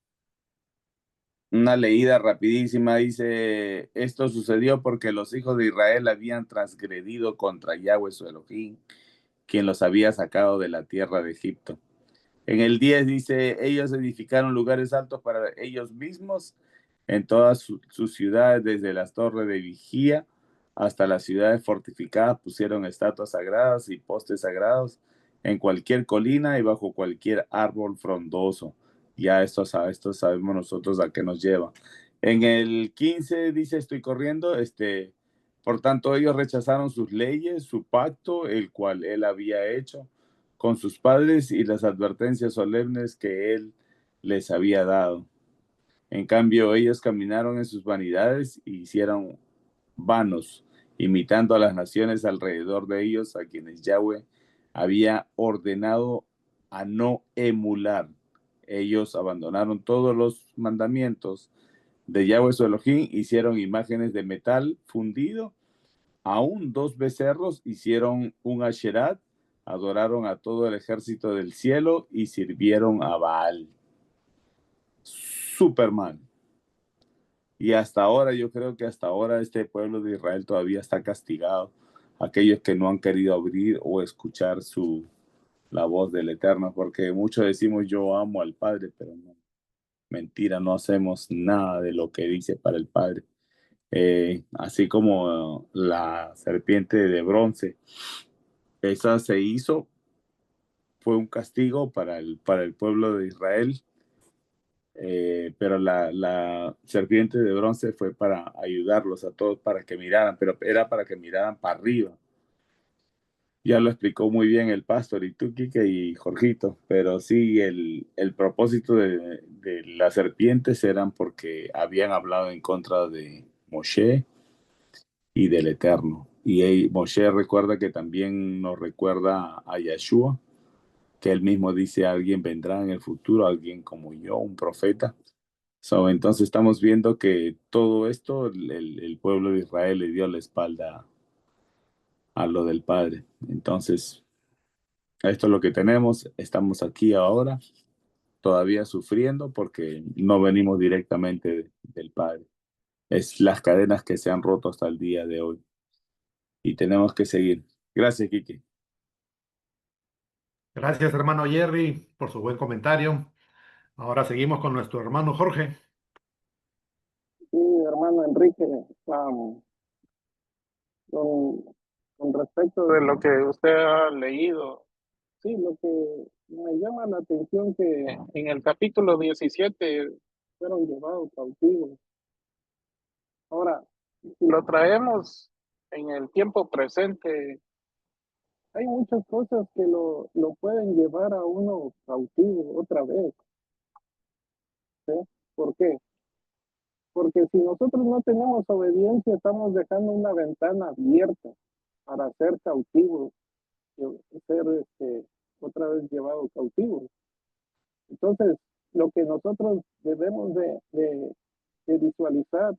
Una leída rapidísima dice, esto sucedió porque los hijos de Israel habían transgredido contra Yahweh su Elohim, quien los había sacado de la tierra de Egipto. En el 10 dice, ellos edificaron lugares altos para ellos mismos en todas sus ciudades, desde las torres de vigía hasta las ciudades fortificadas, pusieron estatuas sagradas y postes sagrados en cualquier colina y bajo cualquier árbol frondoso. Ya esto sabemos nosotros a qué nos lleva. En el 15 dice, estoy corriendo, por tanto ellos rechazaron sus leyes, su pacto, el cual él había hecho con sus padres y las advertencias solemnes que él les había dado. En cambio, ellos caminaron en sus vanidades y hicieron vanos, imitando a las naciones alrededor de ellos, a quienes Yahweh había ordenado a no emular. Ellos abandonaron todos los mandamientos de Yahweh su Elohim, hicieron imágenes de metal fundido, aún 2 becerros, hicieron un asherat, adoraron a todo el ejército del cielo y sirvieron a Baal. Superman. Y hasta ahora, yo creo que hasta ahora este pueblo de Israel todavía está castigado. Aquellos que no han querido abrir o escuchar la voz del Eterno, porque muchos decimos yo amo al Padre, pero no, mentira, no hacemos nada de lo que dice para el Padre. Así como la serpiente de bronce, esa se hizo, fue un castigo para el pueblo de Israel. Pero la serpiente de bronce fue para ayudarlos a todos para que miraran, pero era para que miraran para arriba. Ya lo explicó muy bien el pastor y tú, Quique y Jorgito, pero sí, el propósito de las serpientes eran porque habían hablado en contra de Moshe y del Eterno. Y Moshe recuerda que también nos recuerda a Yeshua, que él mismo dice, alguien vendrá en el futuro, alguien como yo, un profeta. Entonces estamos viendo que todo esto, el pueblo de Israel le dio la espalda a lo del Padre. Entonces, esto es lo que tenemos. Estamos aquí ahora, todavía sufriendo porque no venimos directamente del Padre. Es las cadenas que se han roto hasta el día de hoy. Y tenemos que seguir. Gracias, Kiki. Gracias, hermano Jerry, por su buen comentario. Ahora seguimos con nuestro hermano Jorge. Sí, hermano Enrique, um, con, con respecto de lo que usted ha leído sí, lo que me llama la atención que en el capítulo 17 fueron llevados cautivos. Ahora, si lo traemos en el tiempo presente, hay muchas cosas que lo pueden llevar a uno cautivo otra vez. ¿Sí? ¿Por qué? Porque si nosotros no tenemos obediencia, estamos dejando una ventana abierta para ser cautivos, ser otra vez llevados cautivos. Entonces, lo que nosotros debemos de visualizar,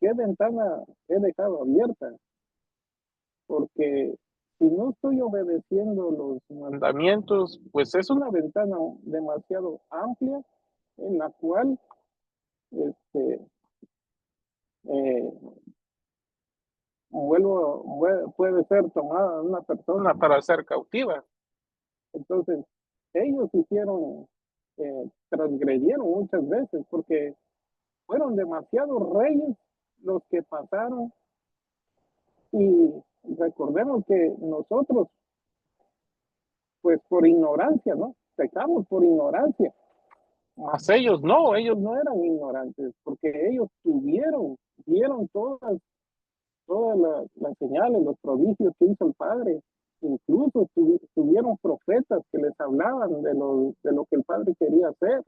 ¿qué ventana he dejado abierta? Porque si no estoy obedeciendo los mandamientos, pues es una ventana demasiado amplia en la cual este, eh, puede ser tomada una persona para ser cautiva. Entonces, ellos transgredieron muchas veces porque fueron demasiados reyes los que pasaron y recordemos que nosotros, pues por ignorancia, ¿no? Pecamos por ignorancia. Mas ellos no eran ignorantes, porque ellos vieron todas las señales, los prodigios que hizo el Padre. Incluso tuvieron profetas que les hablaban de lo que el Padre quería hacer.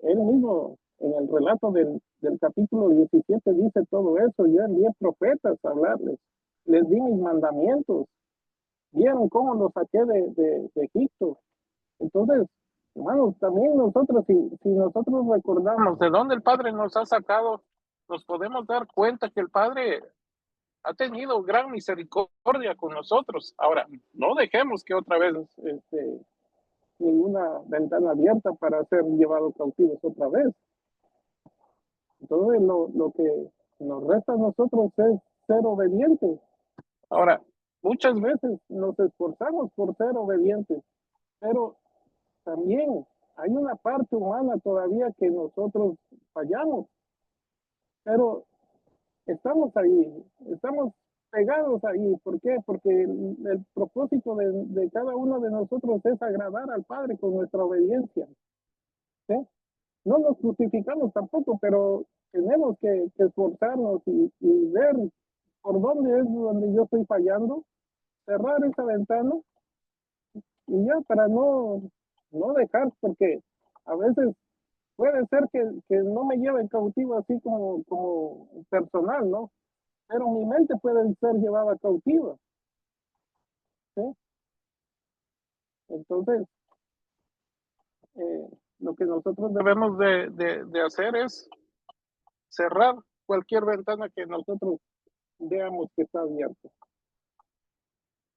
Él mismo, en el relato del capítulo 17, dice todo eso. Yo envié profetas a hablarles, les di mis mandamientos, vieron cómo los saqué de Egipto. Entonces, hermanos, también nosotros, si nosotros recordamos de dónde el Padre nos ha sacado, nos podemos dar cuenta que el Padre ha tenido gran misericordia con nosotros. Ahora, no dejemos que otra vez ninguna ventana abierta para ser llevados cautivos otra vez. Entonces, lo que nos resta a nosotros es ser obedientes. Ahora, muchas veces nos esforzamos por ser obedientes, pero también hay una parte humana todavía que nosotros fallamos, pero estamos ahí, estamos pegados ahí. ¿Por qué? Porque el propósito de cada uno de nosotros es agradar al Padre con nuestra obediencia. ¿Sí? No nos justificamos tampoco, pero tenemos que esforzarnos y ver por dónde es donde yo estoy fallando, cerrar esa ventana y ya para no dejar, porque a veces puede ser que no me lleven cautivo así como personal, ¿no? Pero mi mente puede ser llevada cautiva. ¿Sí? Entonces, lo que nosotros debemos de hacer es cerrar cualquier ventana que nosotros veamos que está abierta.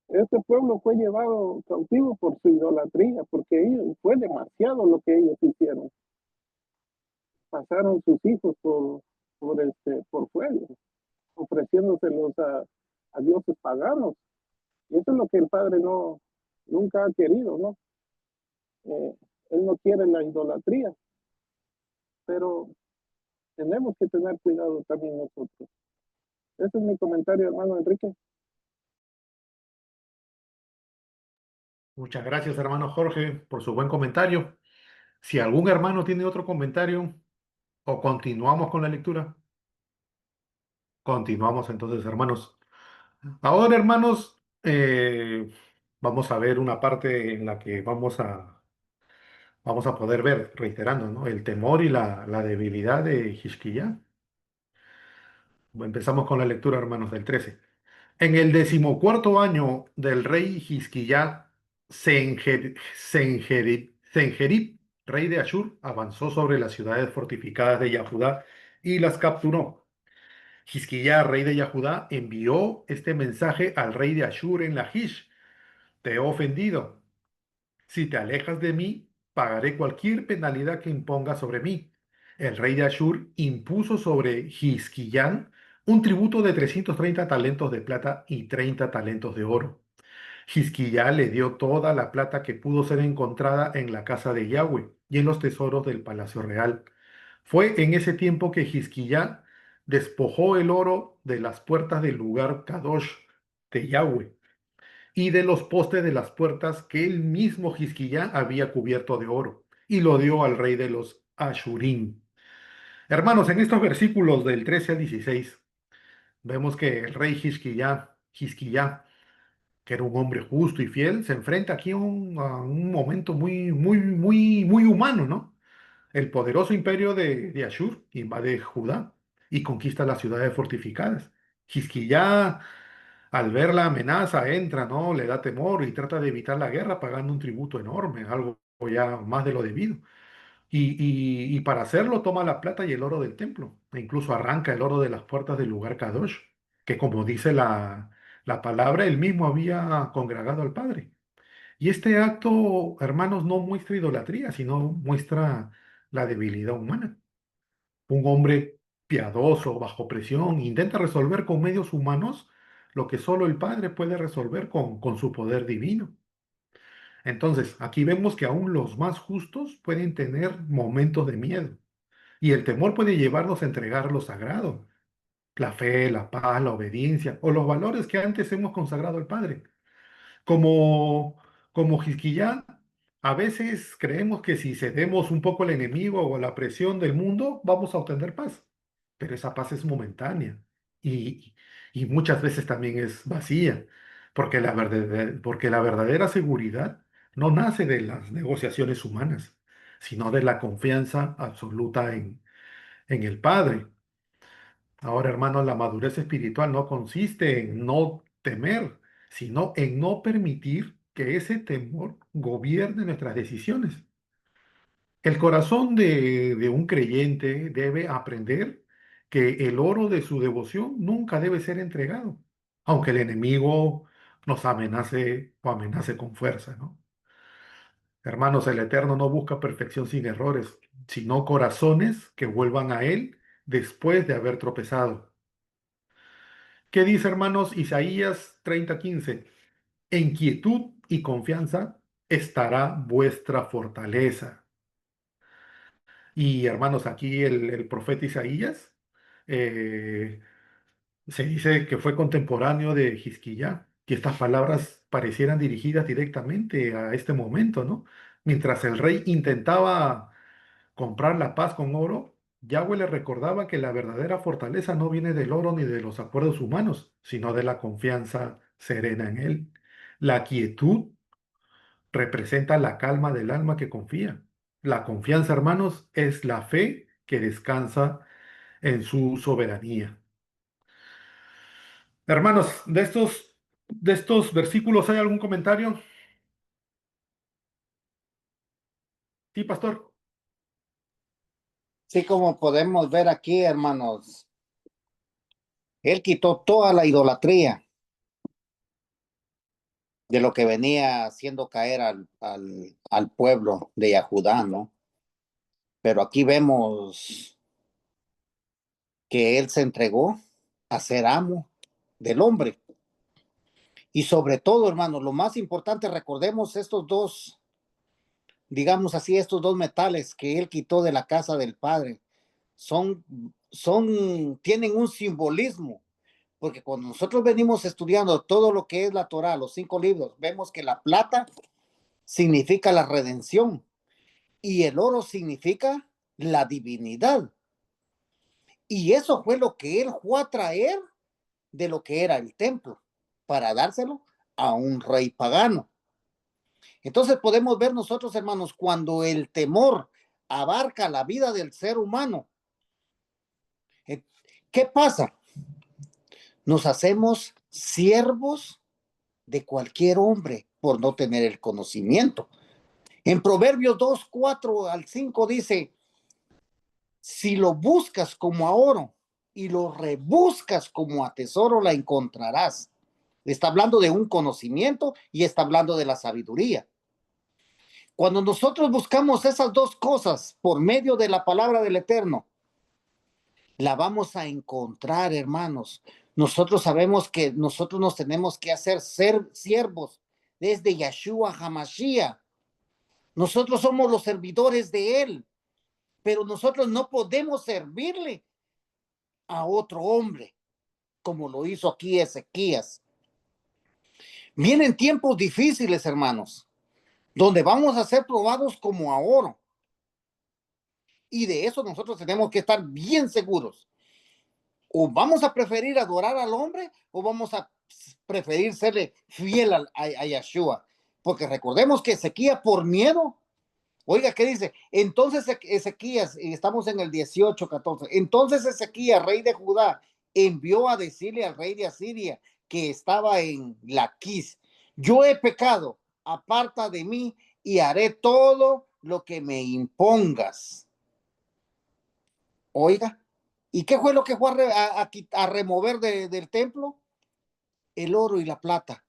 Este pueblo fue llevado cautivo por su idolatría, porque fue demasiado lo que ellos hicieron. Pasaron sus hijos por fuego, ofreciéndoselos a dioses paganos. Y eso es lo que el Padre nunca ha querido, ¿no? Él no quiere la idolatría, pero tenemos que tener cuidado también nosotros. Ese es mi comentario, hermano Enrique. Muchas gracias, hermano Jorge, por su buen comentario. Si algún hermano tiene otro comentario o continuamos con la lectura, continuamos entonces, hermanos. Ahora, hermanos, vamos a ver una parte en la que vamos a poder ver, reiterando, ¿no? El temor y la debilidad de Hizquiyá. Empezamos con la lectura, hermanos, del 13. En el decimocuarto año del rey Hizquiyá, Senjerib, rey de Ashur, avanzó sobre las ciudades fortificadas de Yahudá y las capturó. Hizquiyá, rey de Yahudá, envió este mensaje al rey de Ashur en Lajish: Te he ofendido. Si te alejas de mí, pagaré cualquier penalidad que impongas sobre mí. El rey de Ashur impuso sobre Hizquiyán un tributo de 330 talentos de plata y 30 talentos de oro. Hizquiyá le dio toda la plata que pudo ser encontrada en la casa de Yahweh y en los tesoros del palacio real. Fue en ese tiempo que Hizquiyá despojó el oro de las puertas del lugar Kadosh de Yahweh y de los postes de las puertas que el mismo Hizquiyá había cubierto de oro, y lo dio al rey de los Ashurim. Hermanos, en estos versículos del 13 al 16, vemos que el rey Hizquiyá, que era un hombre justo y fiel, se enfrenta aquí a un momento muy humano, ¿no? El poderoso imperio de Ashur invade Judá y conquista las ciudades fortificadas. Hizquiyá, al ver la amenaza, entra, ¿no? Le da temor y trata de evitar la guerra pagando un tributo enorme, algo ya más de lo debido. Y para hacerlo toma la plata y el oro del templo, e incluso arranca el oro de las puertas del lugar Kadosh, que como dice la palabra, él mismo había congregado al Padre. Y este acto, hermanos, no muestra idolatría, sino muestra la debilidad humana. Un hombre piadoso, bajo presión, intenta resolver con medios humanos lo que solo el Padre puede resolver con su poder divino. Entonces, aquí vemos que aún los más justos pueden tener momentos de miedo. Y el temor puede llevarnos a entregar lo sagrado, la fe, la paz, la obediencia o los valores que antes hemos consagrado al Padre. Como, como Hizquiyá, a veces creemos que si cedemos un poco al enemigo o a la presión del mundo, vamos a obtener paz. Pero esa paz es momentánea y, y muchas veces también es vacía, porque la verdadera seguridad no nace de las negociaciones humanas, sino de la confianza absoluta en el Padre. Ahora, hermanos, la madurez espiritual no consiste en no temer, sino en no permitir que ese temor gobierne nuestras decisiones. El corazón de un creyente debe aprender que el oro de su devoción nunca debe ser entregado, aunque el enemigo nos amenace o amenace con fuerza, ¿no? Hermanos, el Eterno no busca perfección sin errores, sino corazones que vuelvan a Él después de haber tropezado. ¿Qué dice, hermanos? Isaías 30:15. En quietud y confianza estará vuestra fortaleza. Y hermanos, aquí el profeta Isaías eh, se dice que fue contemporáneo de Hizquiyá, y estas palabras parecieran dirigidas directamente a este momento, ¿no? Mientras el rey intentaba comprar la paz con oro, Yahweh le recordaba que la verdadera fortaleza no viene del oro ni de los acuerdos humanos, sino de la confianza serena en Él. La quietud representa la calma del alma que confía. La confianza, hermanos, es la fe que descansa en su soberanía. Hermanos, de estos versículos, ¿hay algún comentario? Sí, pastor. Sí, como podemos ver aquí, hermanos, él quitó toda la idolatría de lo que venía haciendo caer al pueblo de Yahudá, ¿no? Pero aquí vemos que él se entregó a ser amo del hombre. Y sobre todo, hermanos, lo más importante, recordemos estos dos, digamos así, estos dos metales que él quitó de la casa del Padre. Tienen un simbolismo, porque cuando nosotros venimos estudiando todo lo que es la Torah, los 5 libros, vemos que la plata significa la redención y el oro significa la divinidad. Y eso fue lo que él fue a traer de lo que era el templo, para dárselo a un rey pagano. Entonces podemos ver nosotros, hermanos, cuando el temor abarca la vida del ser humano, ¿qué pasa? Nos hacemos siervos de cualquier hombre por no tener el conocimiento. En Proverbios 2, 4 al 5 dice, si lo buscas como a oro y lo rebuscas como a tesoro, la encontrarás. Está hablando de un conocimiento y está hablando de la sabiduría. Cuando nosotros buscamos esas dos cosas por medio de la palabra del Eterno, la vamos a encontrar, hermanos. Nosotros sabemos que nosotros nos tenemos que hacer ser siervos desde Yeshua HaMashiach. Nosotros somos los servidores de Él, pero nosotros no podemos servirle a otro hombre, como lo hizo aquí Ezequías. Vienen tiempos difíciles, hermanos, donde vamos a ser probados como a oro. Y de eso nosotros tenemos que estar bien seguros. O vamos a preferir adorar al hombre o vamos a preferir serle fiel a Yeshua. Porque recordemos que Ezequías por miedo, oiga, ¿qué dice? Entonces Ezequías, y estamos en el 18:14, entonces Ezequías, rey de Judá, envió a decirle al rey de Asiria que estaba en Laquis, yo he pecado, aparta de mí y haré todo lo que me impongas. Oiga, ¿y qué fue lo que fue a remover del templo? El oro y la plata,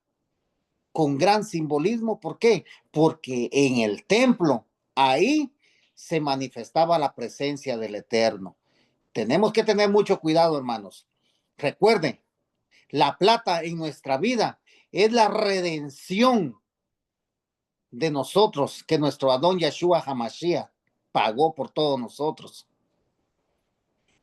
con gran simbolismo. ¿Por qué? Porque en el templo, ahí se manifestaba la presencia del Eterno. Tenemos que tener mucho cuidado, hermanos. Recuerden, la plata en nuestra vida es la redención de nosotros, que nuestro Adón Yeshua Hamashiach pagó por todos nosotros.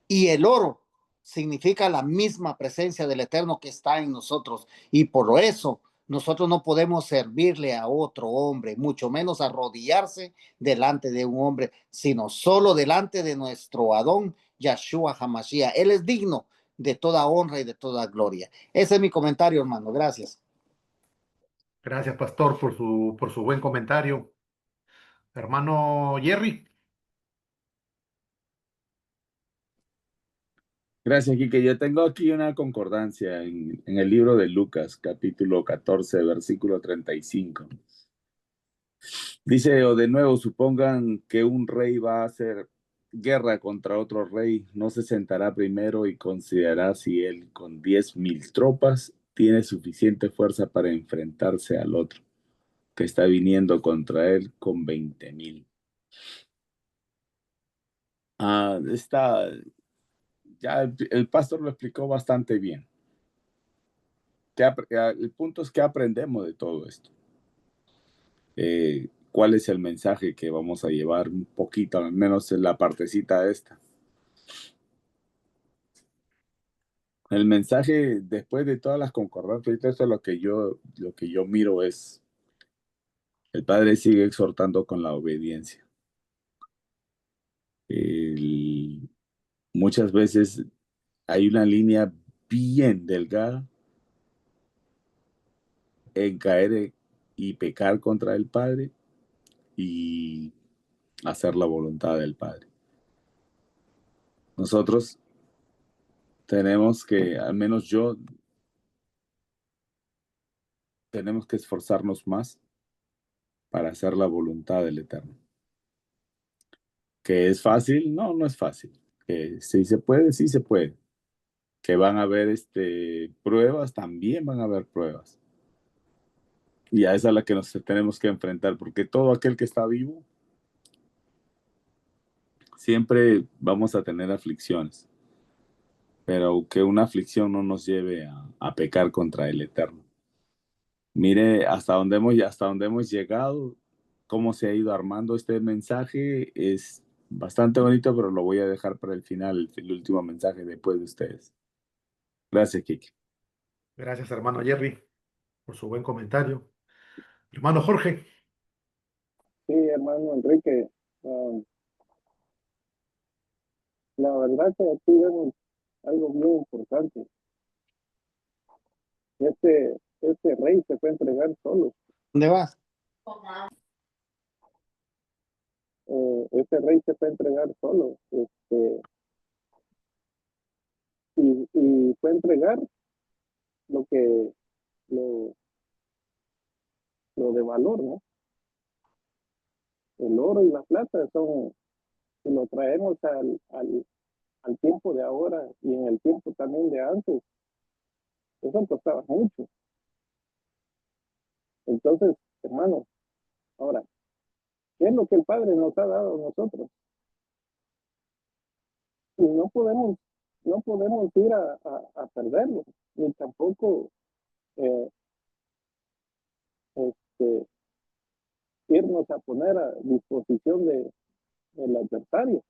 Y el oro significa la misma presencia del Eterno que está en nosotros. Y por eso nosotros no podemos servirle a otro hombre, mucho menos arrodillarse delante de un hombre, sino solo delante de nuestro Adón Yeshua Hamashiach. Él es digno de toda honra y de toda gloria. Ese es mi comentario, hermano. Gracias. Gracias, pastor, por su buen comentario. Hermano Jerry. Gracias, Quique. Yo tengo aquí una concordancia en el libro de Lucas, capítulo 14, versículo 35. Dice, o de nuevo, supongan que un rey va a hacer guerra contra otro rey, no se sentará primero y considerará si él con 10,000 tropas tiene suficiente fuerza para enfrentarse al otro, que está viniendo contra él con 20,000. Ya el pastor lo explicó bastante bien. El punto es que aprendemos de todo esto. ¿Cuál es el mensaje que vamos a llevar un poquito, al menos en la partecita esta? El mensaje, después de todas las concordancias, y eso lo que yo miro es, el Padre sigue exhortando con la obediencia. Muchas veces hay una línea bien delgada en caer y pecar contra el Padre y hacer la voluntad del Padre. Nosotros tenemos que, al menos yo, tenemos que esforzarnos más para hacer la voluntad del Eterno. ¿Que es fácil? No, no es fácil. Que sí se puede, sí se puede. Que van a haber pruebas, también van a haber pruebas. Y a esa es la que nos tenemos que enfrentar, porque todo aquel que está vivo, siempre vamos a tener aflicciones, pero que una aflicción no nos lleve a pecar contra el Eterno. Mire hasta dónde hemos llegado, cómo se ha ido armando este mensaje. Es bastante bonito, pero lo voy a dejar para el final, el último mensaje después de ustedes. Gracias, Kiki. Gracias, hermano Jerry, por su buen comentario. Hermano Jorge. Sí, hermano Enrique, la verdad que aquí vemos algo muy importante. Este rey se fue a entregar solo. ¿Dónde vas? Este rey se fue a entregar solo. Y fue a entregar lo que lo, lo de valor, ¿no? El oro y la plata son, si lo traemos al tiempo de ahora y en el tiempo también de antes, eso costaba mucho. Entonces, hermano, ahora, ¿qué es lo que el Padre nos ha dado a nosotros? Y no podemos ir a perderlo, ni tampoco eh, este, irnos a poner a disposición del adversario.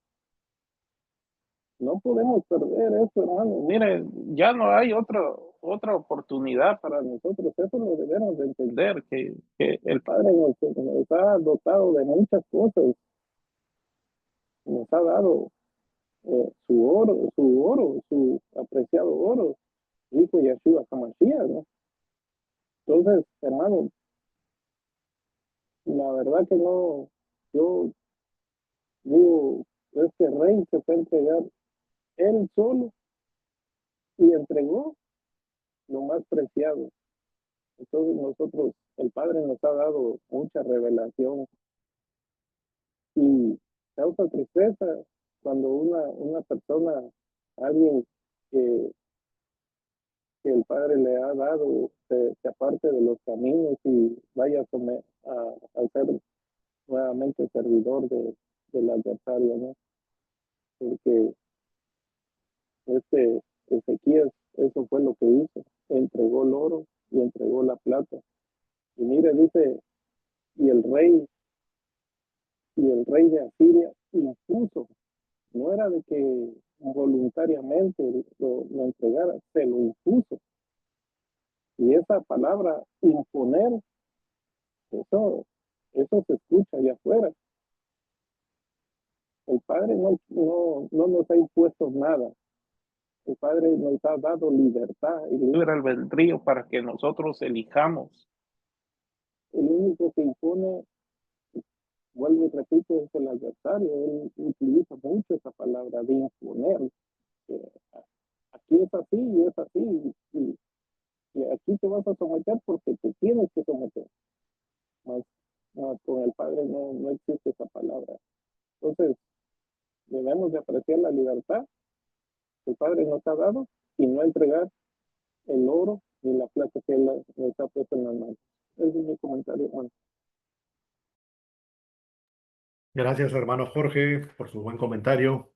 No podemos perder eso, hermano. Mire, ya no hay otro otra oportunidad para nosotros. Eso lo debemos de entender, que el Padre nos ha dotado de muchas cosas, nos ha dado su apreciado oro, hijo Yeshua Hamashiach, ¿no? Entonces, hermano, la verdad que no, yo digo, este rey se fue a entregar él solo y entregó lo más preciado. Entonces nosotros, el Padre nos ha dado mucha revelación y causa tristeza cuando una persona, alguien que, que el Padre le ha dado, se aparte de los caminos y vaya a ser nuevamente servidor del adversario, ¿no? Porque este Ezequías, eso fue lo que hizo, entregó el oro y entregó la plata. Y mire, dice, y el rey, y el rey de Asiria impuso, no era de que voluntariamente lo entregara, se lo impuso. Y esa palabra imponer, eso se escucha allá afuera. El Padre no nos ha impuesto nada. El Padre nos ha dado libertad y libre albedrío para que nosotros elijamos. El único que impone, vuelvo y repito, es el adversario. Él utiliza mucho esa palabra de imponer. Aquí es así y es así. Y aquí te vas a someter porque te tienes que someter. Mas con el Padre no existe esa palabra. Entonces, debemos de apreciar la libertad que el Padre nos ha dado y no entregar el oro ni la plata que Él nos ha puesto en las manos. Ese es mi comentario, Juan. Gracias, hermano Jorge, por su buen comentario.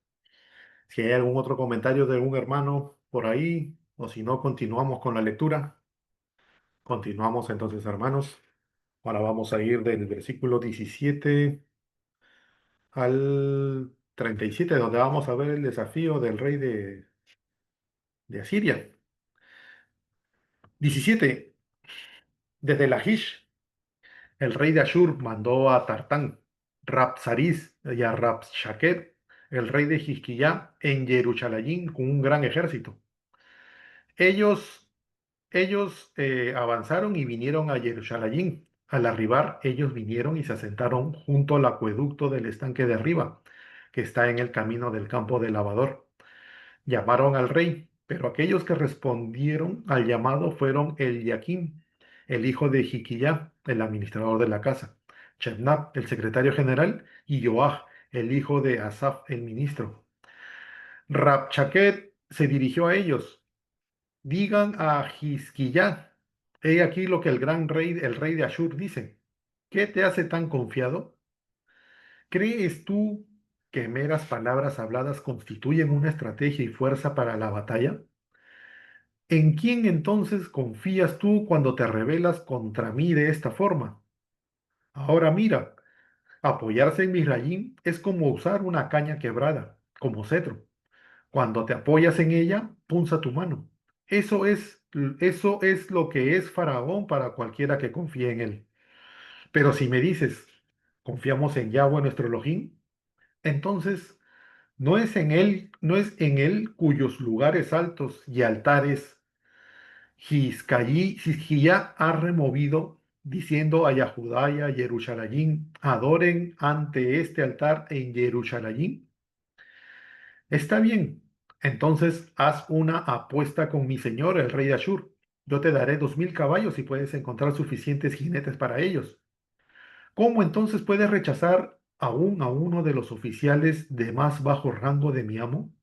Si hay algún otro comentario de algún hermano por ahí, o si no, continuamos con la lectura. Continuamos entonces, hermanos. Ahora vamos a ir del versículo 17 al 37, donde vamos a ver el desafío del rey de Asiria. 17. Desde Lajish, el rey de Ashur mandó a Tartán, Rabsaris y a Rabshakeh, el rey de Jizquiyá, en Jerusalén con un gran ejército. Ellos avanzaron y vinieron a Jerusalén. Al arribar, ellos vinieron y se asentaron junto al acueducto del estanque de arriba, que está en el camino del campo del lavador. Llamaron al rey, pero aquellos que respondieron al llamado fueron Eliaquim, el hijo de Hiquillá, el administrador de la casa, Shebnab, el secretario general, y Joah, el hijo de Asaf, el ministro. Rabchaquet se dirigió a ellos. Digan a Hizquiyá, he aquí lo que el gran rey, el rey de Ashur, dice. ¿Qué te hace tan confiado? ¿Crees tú que meras palabras habladas constituyen una estrategia y fuerza para la batalla? ¿En quién entonces confías tú cuando te rebelas contra mí de esta forma? Ahora mira, apoyarse en Misrayim es como usar una caña quebrada, como cetro. Cuando te apoyas en ella, punza tu mano. Eso es lo que es Faraón para cualquiera que confíe en él. Pero si me dices, confiamos en Yahweh nuestro Elohim, entonces no es en él cuyos lugares altos y altares Hizquiyá ha removido, diciendo a Yahudá y a Jerusalén, adoren ante este altar en Jerusalén. Está bien, entonces haz una apuesta con mi señor, el rey de Ashur. Yo te daré 2000 caballos y puedes encontrar suficientes jinetes para ellos. ¿Cómo entonces puedes rechazar aún a uno de los oficiales de más bajo rango de mi amo?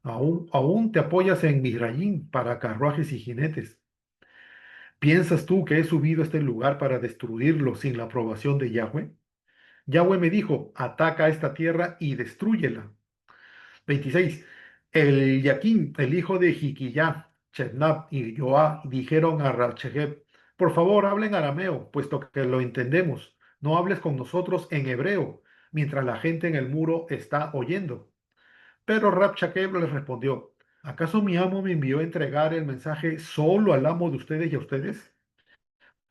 Aún te apoyas en Misrayim para carruajes y jinetes. ¿Piensas tú que he subido a este lugar para destruirlo sin la aprobación de Yahweh? Yahweh me dijo, ataca esta tierra y destrúyela. 26. El Yaquín, el hijo de Jiquillá, Shebnab y Joá dijeron a Rachegeb, por favor, hablen arameo, puesto que lo entendemos. No hables con nosotros en hebreo, mientras la gente en el muro está oyendo. Pero Rabshakeh les respondió, ¿Acaso mi amo me envió a entregar el mensaje solo al amo de ustedes y a ustedes?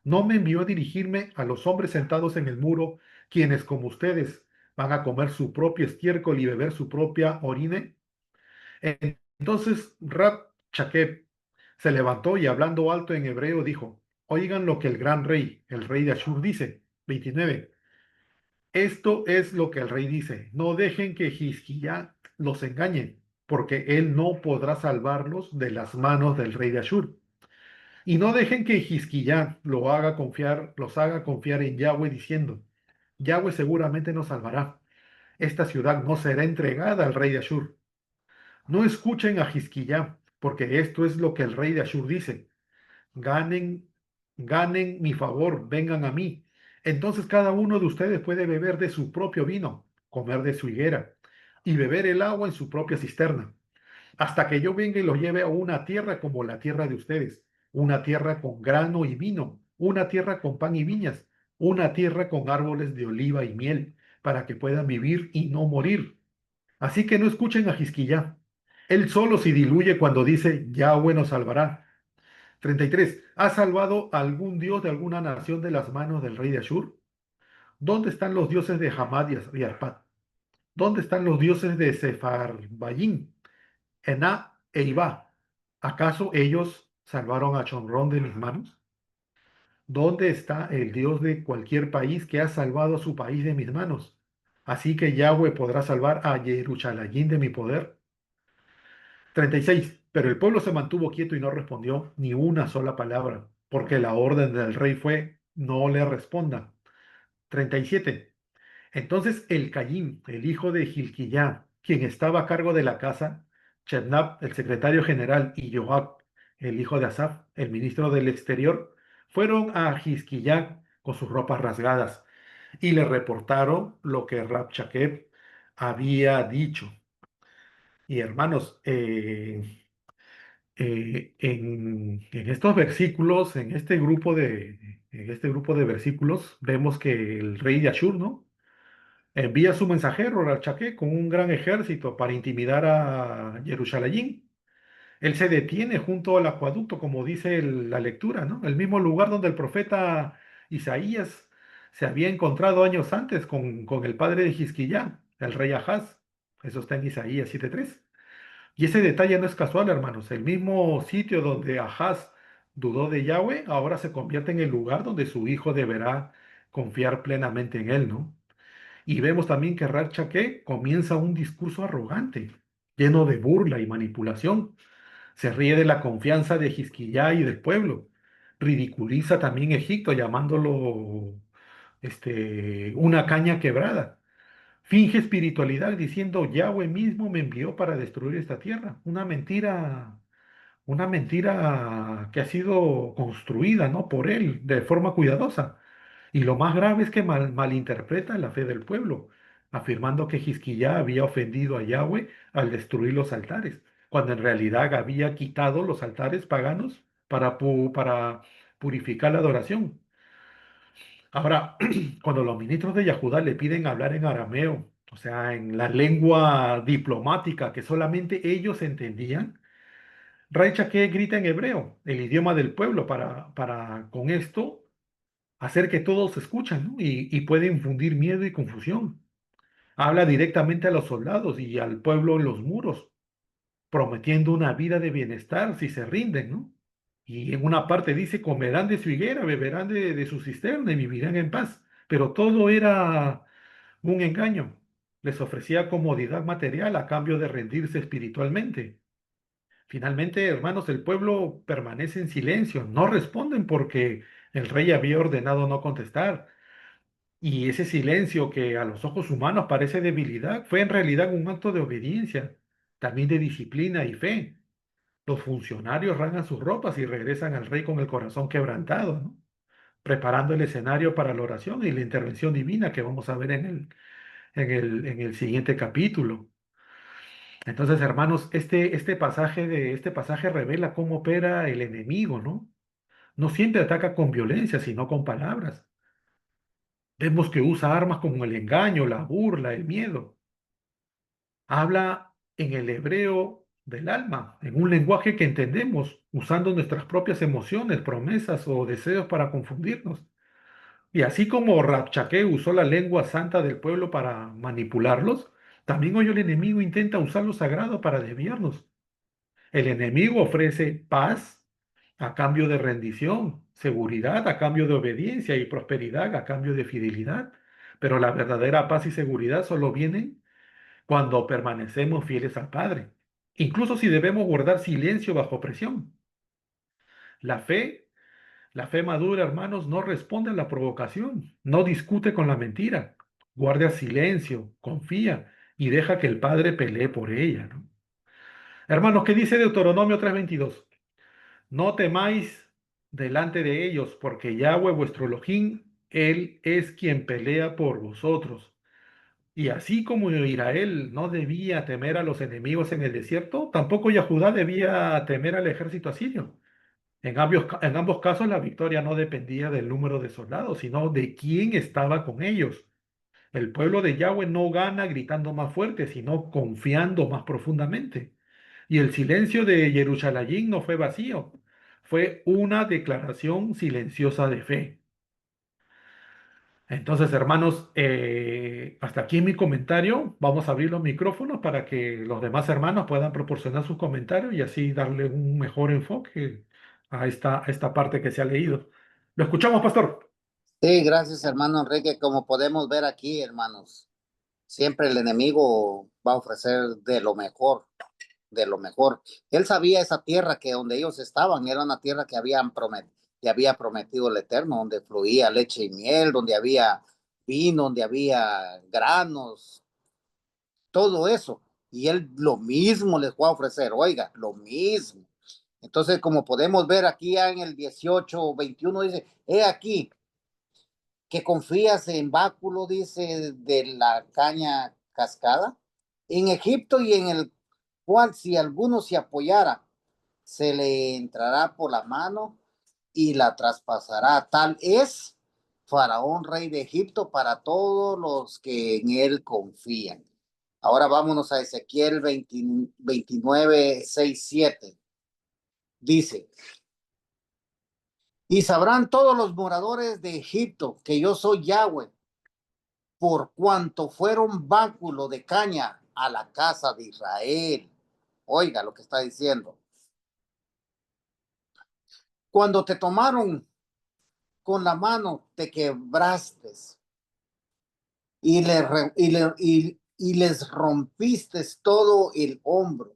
¿No me envió a dirigirme a los hombres sentados en el muro, quienes como ustedes van a comer su propio estiércol y beber su propia orine? Entonces Rabshakeh se levantó y hablando alto en hebreo dijo, oigan lo que el gran rey, el rey de Ashur dice. 29. Esto es lo que el rey dice, no dejen que Hizquiyá los engañe, porque él no podrá salvarlos de las manos del rey de Ashur. Y no dejen que Hizquiyá los haga confiar en Yahweh diciendo, Yahweh seguramente nos salvará. Esta ciudad no será entregada al rey de Ashur. No escuchen a Hizquiyá, porque esto es lo que el rey de Ashur dice. Ganen, ganen mi favor, vengan a mí. Entonces cada uno de ustedes puede beber de su propio vino, comer de su higuera y beber el agua en su propia cisterna, hasta que yo venga y los lleve a una tierra como la tierra de ustedes, una tierra con grano y vino, una tierra con pan y viñas, una tierra con árboles de oliva y miel, para que puedan vivir y no morir. Así que no escuchen a Jisquiyá. Él solo se diluye cuando dice, Yahweh nos salvará. 33. ¿Ha salvado algún dios de alguna nación de las manos del rey de Ashur? ¿Dónde están los dioses de Hamad y Arpad? ¿Dónde están los dioses de Sefarbayim, Ená e Ibá? ¿Acaso ellos salvaron a Chomrón de mis manos? ¿Dónde está el dios de cualquier país que ha salvado a su país de mis manos? Así que Yahweh podrá salvar a Jerusalén de mi poder. 36. Pero el pueblo se mantuvo quieto y no respondió ni una sola palabra, porque la orden del rey fue, no le respondan. 37. Entonces el Cayín, el hijo de Gilquillá, quien estaba a cargo de la casa, Shebnab, el secretario general, y Joab, el hijo de Asaf, el ministro del exterior, fueron a Gilquillá con sus ropas rasgadas y le reportaron lo que Rabshakeh había dicho. Y hermanos, en estos versículos, en este grupo de versículos, vemos que el rey de Ashur, ¿no? Envía su mensajero, Rabshakeh, con un gran ejército para intimidar a Jerusalén. Él se detiene junto al acueducto, como dice la lectura, ¿no? El mismo lugar donde el profeta Isaías se había encontrado años antes con el padre de Jisquiyá, el rey Ahaz. Eso está en Isaías 7:3. Y ese detalle no es casual, hermanos. El mismo sitio donde Ahaz dudó de Yahweh, ahora se convierte en el lugar donde su hijo deberá confiar plenamente en él, ¿no? Y vemos también que Rabshakeh comienza un discurso arrogante, lleno de burla y manipulación. Se ríe de la confianza de Hizquiyá y del pueblo. Ridiculiza también Egipto, llamándolo una caña quebrada. Finge espiritualidad diciendo, Yahweh mismo me envió para destruir esta tierra. Una mentira que ha sido construida, ¿no? Por él de forma cuidadosa. Y lo más grave es que malinterpreta la fe del pueblo, afirmando que Hizquiyá había ofendido a Yahweh al destruir los altares, cuando en realidad había quitado los altares paganos para purificar la adoración. Ahora, cuando los ministros de Yahudá le piden hablar en arameo, o sea, en la lengua diplomática que solamente ellos entendían, Ray Chaqué grita en hebreo, el idioma del pueblo, para con esto hacer que todos escuchan, ¿no? Y puede infundir miedo y confusión. Habla directamente a los soldados y al pueblo en los muros, prometiendo una vida de bienestar si se rinden, ¿no? Y en una parte dice, comerán de su higuera, beberán de su cisterna y vivirán en paz. Pero todo era un engaño. Les ofrecía comodidad material a cambio de rendirse espiritualmente. Finalmente, hermanos, el pueblo permanece en silencio, no responden porque el rey había ordenado no contestar. Y ese silencio que a los ojos humanos parece debilidad, fue en realidad un acto de obediencia, también de disciplina y fe. Los funcionarios rasgan sus ropas y regresan al rey con el corazón quebrantado, ¿no? Preparando el escenario para la oración y la intervención divina que vamos a ver en el siguiente capítulo. Entonces, hermanos, este pasaje revela cómo opera el enemigo, ¿no? No siempre ataca con violencia, sino con palabras. Vemos que usa armas como el engaño, la burla, el miedo. Habla en el hebreo del alma, en un lenguaje que entendemos, usando nuestras propias emociones, promesas o deseos para confundirnos. Y así como Rabchaque usó la lengua santa del pueblo para manipularlos, también hoy el enemigo intenta usar lo sagrado para desviarnos. El enemigo ofrece paz a cambio de rendición, seguridad a cambio de obediencia y prosperidad a cambio de fidelidad. Pero la verdadera paz y seguridad solo vienen cuando permanecemos fieles al Padre, incluso si debemos guardar silencio bajo presión. La fe, la fe madura, hermanos, no responde a la provocación, no discute con la mentira, guarda silencio, confía y deja que el Padre pelee por ella, ¿no? Hermanos, ¿qué dice Deuteronomio 3:22? No temáis delante de ellos, porque Yahweh vuestro Elohim, Él es quien pelea por vosotros. Y así como Israel no debía temer a los enemigos en el desierto, tampoco Judá debía temer al ejército asirio. En ambos casos la victoria no dependía del número de soldados, sino de quién estaba con ellos. El pueblo de Yahweh no gana gritando más fuerte, sino confiando más profundamente. Y el silencio de Jerusalén no fue vacío, fue una declaración silenciosa de fe. Entonces, hermanos, hasta aquí mi comentario. Vamos a abrir los micrófonos para que los demás hermanos puedan proporcionar sus comentarios y así darle un mejor enfoque a esta parte que se ha leído. Lo escuchamos, pastor. Sí, gracias, hermano Enrique. Como podemos ver aquí, hermanos, siempre el enemigo va a ofrecer de lo mejor, de lo mejor. Él sabía esa tierra que donde ellos estaban era una tierra que había prometido el Eterno, donde fluía leche y miel, donde había vino, donde había granos, todo eso. Y él lo mismo les va a ofrecer, oiga, lo mismo. Entonces, como podemos ver aquí ya en el 18:21 dice, he aquí que confías en báculo, dice, de la caña cascada, en Egipto y en el cual si alguno se apoyara, se le entrará por la mano y la traspasará. Tal es Faraón, rey de Egipto, para todos los que en él confían. Ahora vámonos a Ezequiel 29, 6, 7. Dice, y sabrán todos los moradores de Egipto que yo soy Yahweh, por cuanto fueron báculo de caña a la casa de Israel. Oiga lo que está diciendo. Cuando te tomaron con la mano, te quebraste y, y les rompiste todo el hombro.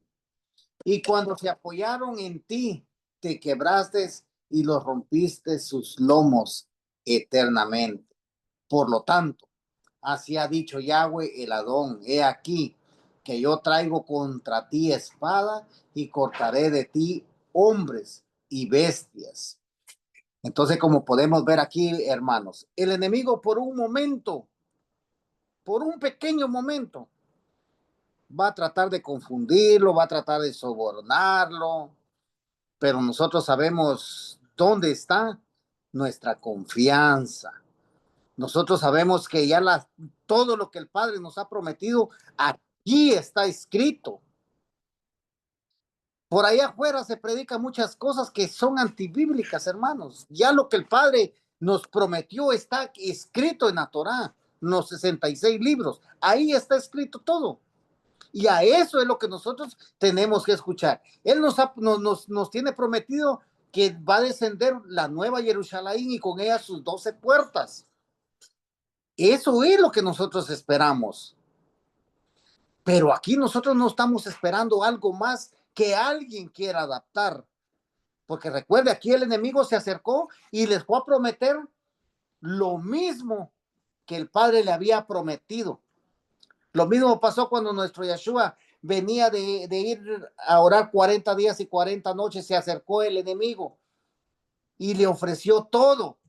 Y cuando se apoyaron en ti, te quebraste y los rompiste sus lomos eternamente. Por lo tanto, así ha dicho Yahweh el Adón, he aquí que yo traigo contra ti espada y cortaré de ti hombres y bestias. Entonces, como podemos ver aquí, hermanos, el enemigo por un momento, por un pequeño momento, va a tratar de confundirlo, va a tratar de sobornarlo, pero nosotros sabemos dónde está nuestra confianza. Nosotros sabemos que ya todo lo que el Padre nos ha prometido, aquí está escrito. Por ahí afuera se predican muchas cosas que son antibíblicas, hermanos. Ya lo que el Padre nos prometió está escrito en la Torá, en los 66 libros. Ahí está escrito todo. Y a eso es lo que nosotros tenemos que escuchar. Él nos tiene prometido que va a descender la nueva Jerusalén y con ella sus 12 puertas. Eso es lo que nosotros esperamos. Pero aquí nosotros no estamos esperando algo más que alguien quiera adaptar. Porque recuerde, aquí el enemigo se acercó y les fue a prometer lo mismo que el Padre le había prometido. Lo mismo pasó cuando nuestro Yeshua venía de ir a orar 40 días y 40 noches, se acercó el enemigo y le ofreció todo,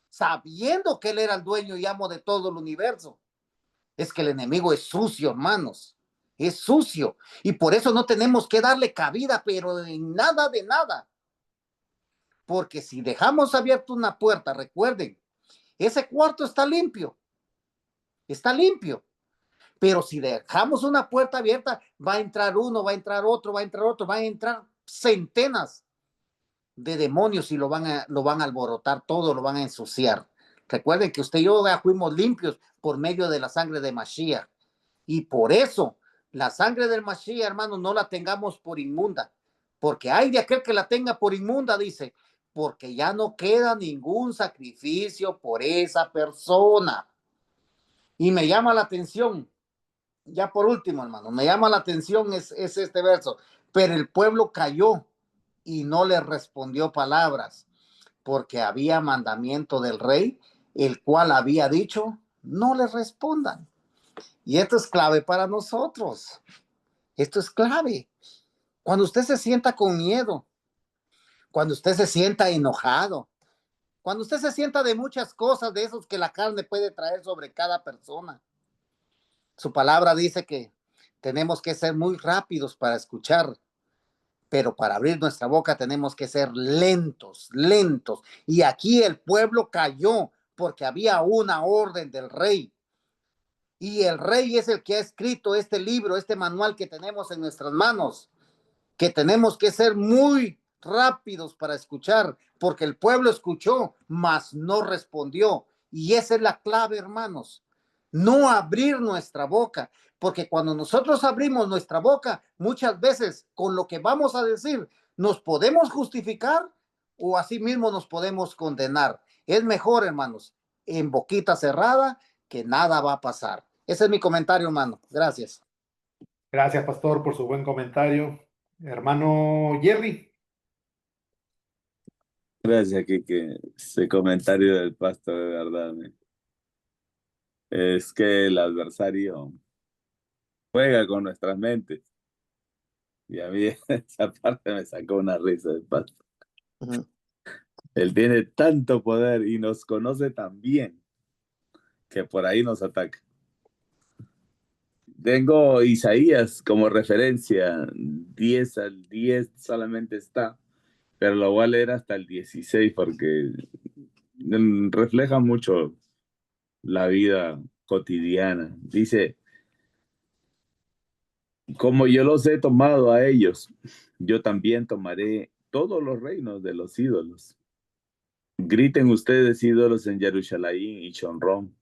sabiendo que él era el dueño y amo de todo el universo. Es que el enemigo es sucio, hermanos, es sucio. Y por eso no tenemos que darle cabida, pero en nada de nada. Porque si dejamos abierta una puerta, recuerden, ese cuarto está limpio, está limpio. Pero si dejamos una puerta abierta, va a entrar uno, va a entrar otro, va a entrar otro, van a entrar centenas de demonios y lo van a alborotar todo, lo van a ensuciar. Recuerden que usted y yo ya fuimos limpios por medio de la sangre de Mashiach. Y por eso, la sangre del Mashiach, hermanos, no la tengamos por inmunda. Porque hay de aquel que la tenga por inmunda, dice, porque ya no queda ningún sacrificio por esa persona. Y me llama la atención, ya por último, hermano, me llama la atención es este verso. Pero el pueblo cayó y no le respondió palabras, porque había mandamiento del rey, el cual había dicho, no le respondan. Y esto es clave para nosotros. Esto es clave. Cuando usted se sienta con miedo, cuando usted se sienta enojado, cuando usted se sienta de muchas cosas, de esos que la carne puede traer sobre cada persona, su palabra dice que tenemos que ser muy rápidos para escuchar, pero para abrir nuestra boca tenemos que ser lentos, lentos. Y aquí el pueblo cayó porque había una orden del rey. Y el rey es el que ha escrito este libro, este manual que tenemos en nuestras manos, que tenemos que ser muy rápidos para escuchar, porque el pueblo escuchó, mas no respondió. Y esa es la clave, hermanos. No abrir nuestra boca, porque cuando nosotros abrimos nuestra boca, muchas veces con lo que vamos a decir, nos podemos justificar o así mismo nos podemos condenar. Es mejor, hermanos, en boquita cerrada, que nada va a pasar. Ese es mi comentario, hermano. Gracias. Gracias, pastor, por su buen comentario. Hermano Jerry. Gracias, Kike. Ese comentario del pastor, de verdad, es que el adversario juega con nuestras mentes. Y a mí esa parte me sacó una risa del pastor. Él tiene tanto poder y nos conoce tan bien que por ahí nos ataca. Tengo Isaías como referencia, 10 al 10 solamente está, pero lo voy a leer hasta el 16 porque refleja mucho la vida cotidiana. Dice, como yo los he tomado a ellos, yo también tomaré todos los reinos de los ídolos. Griten ustedes ídolos en Jerusalén y Shonrón.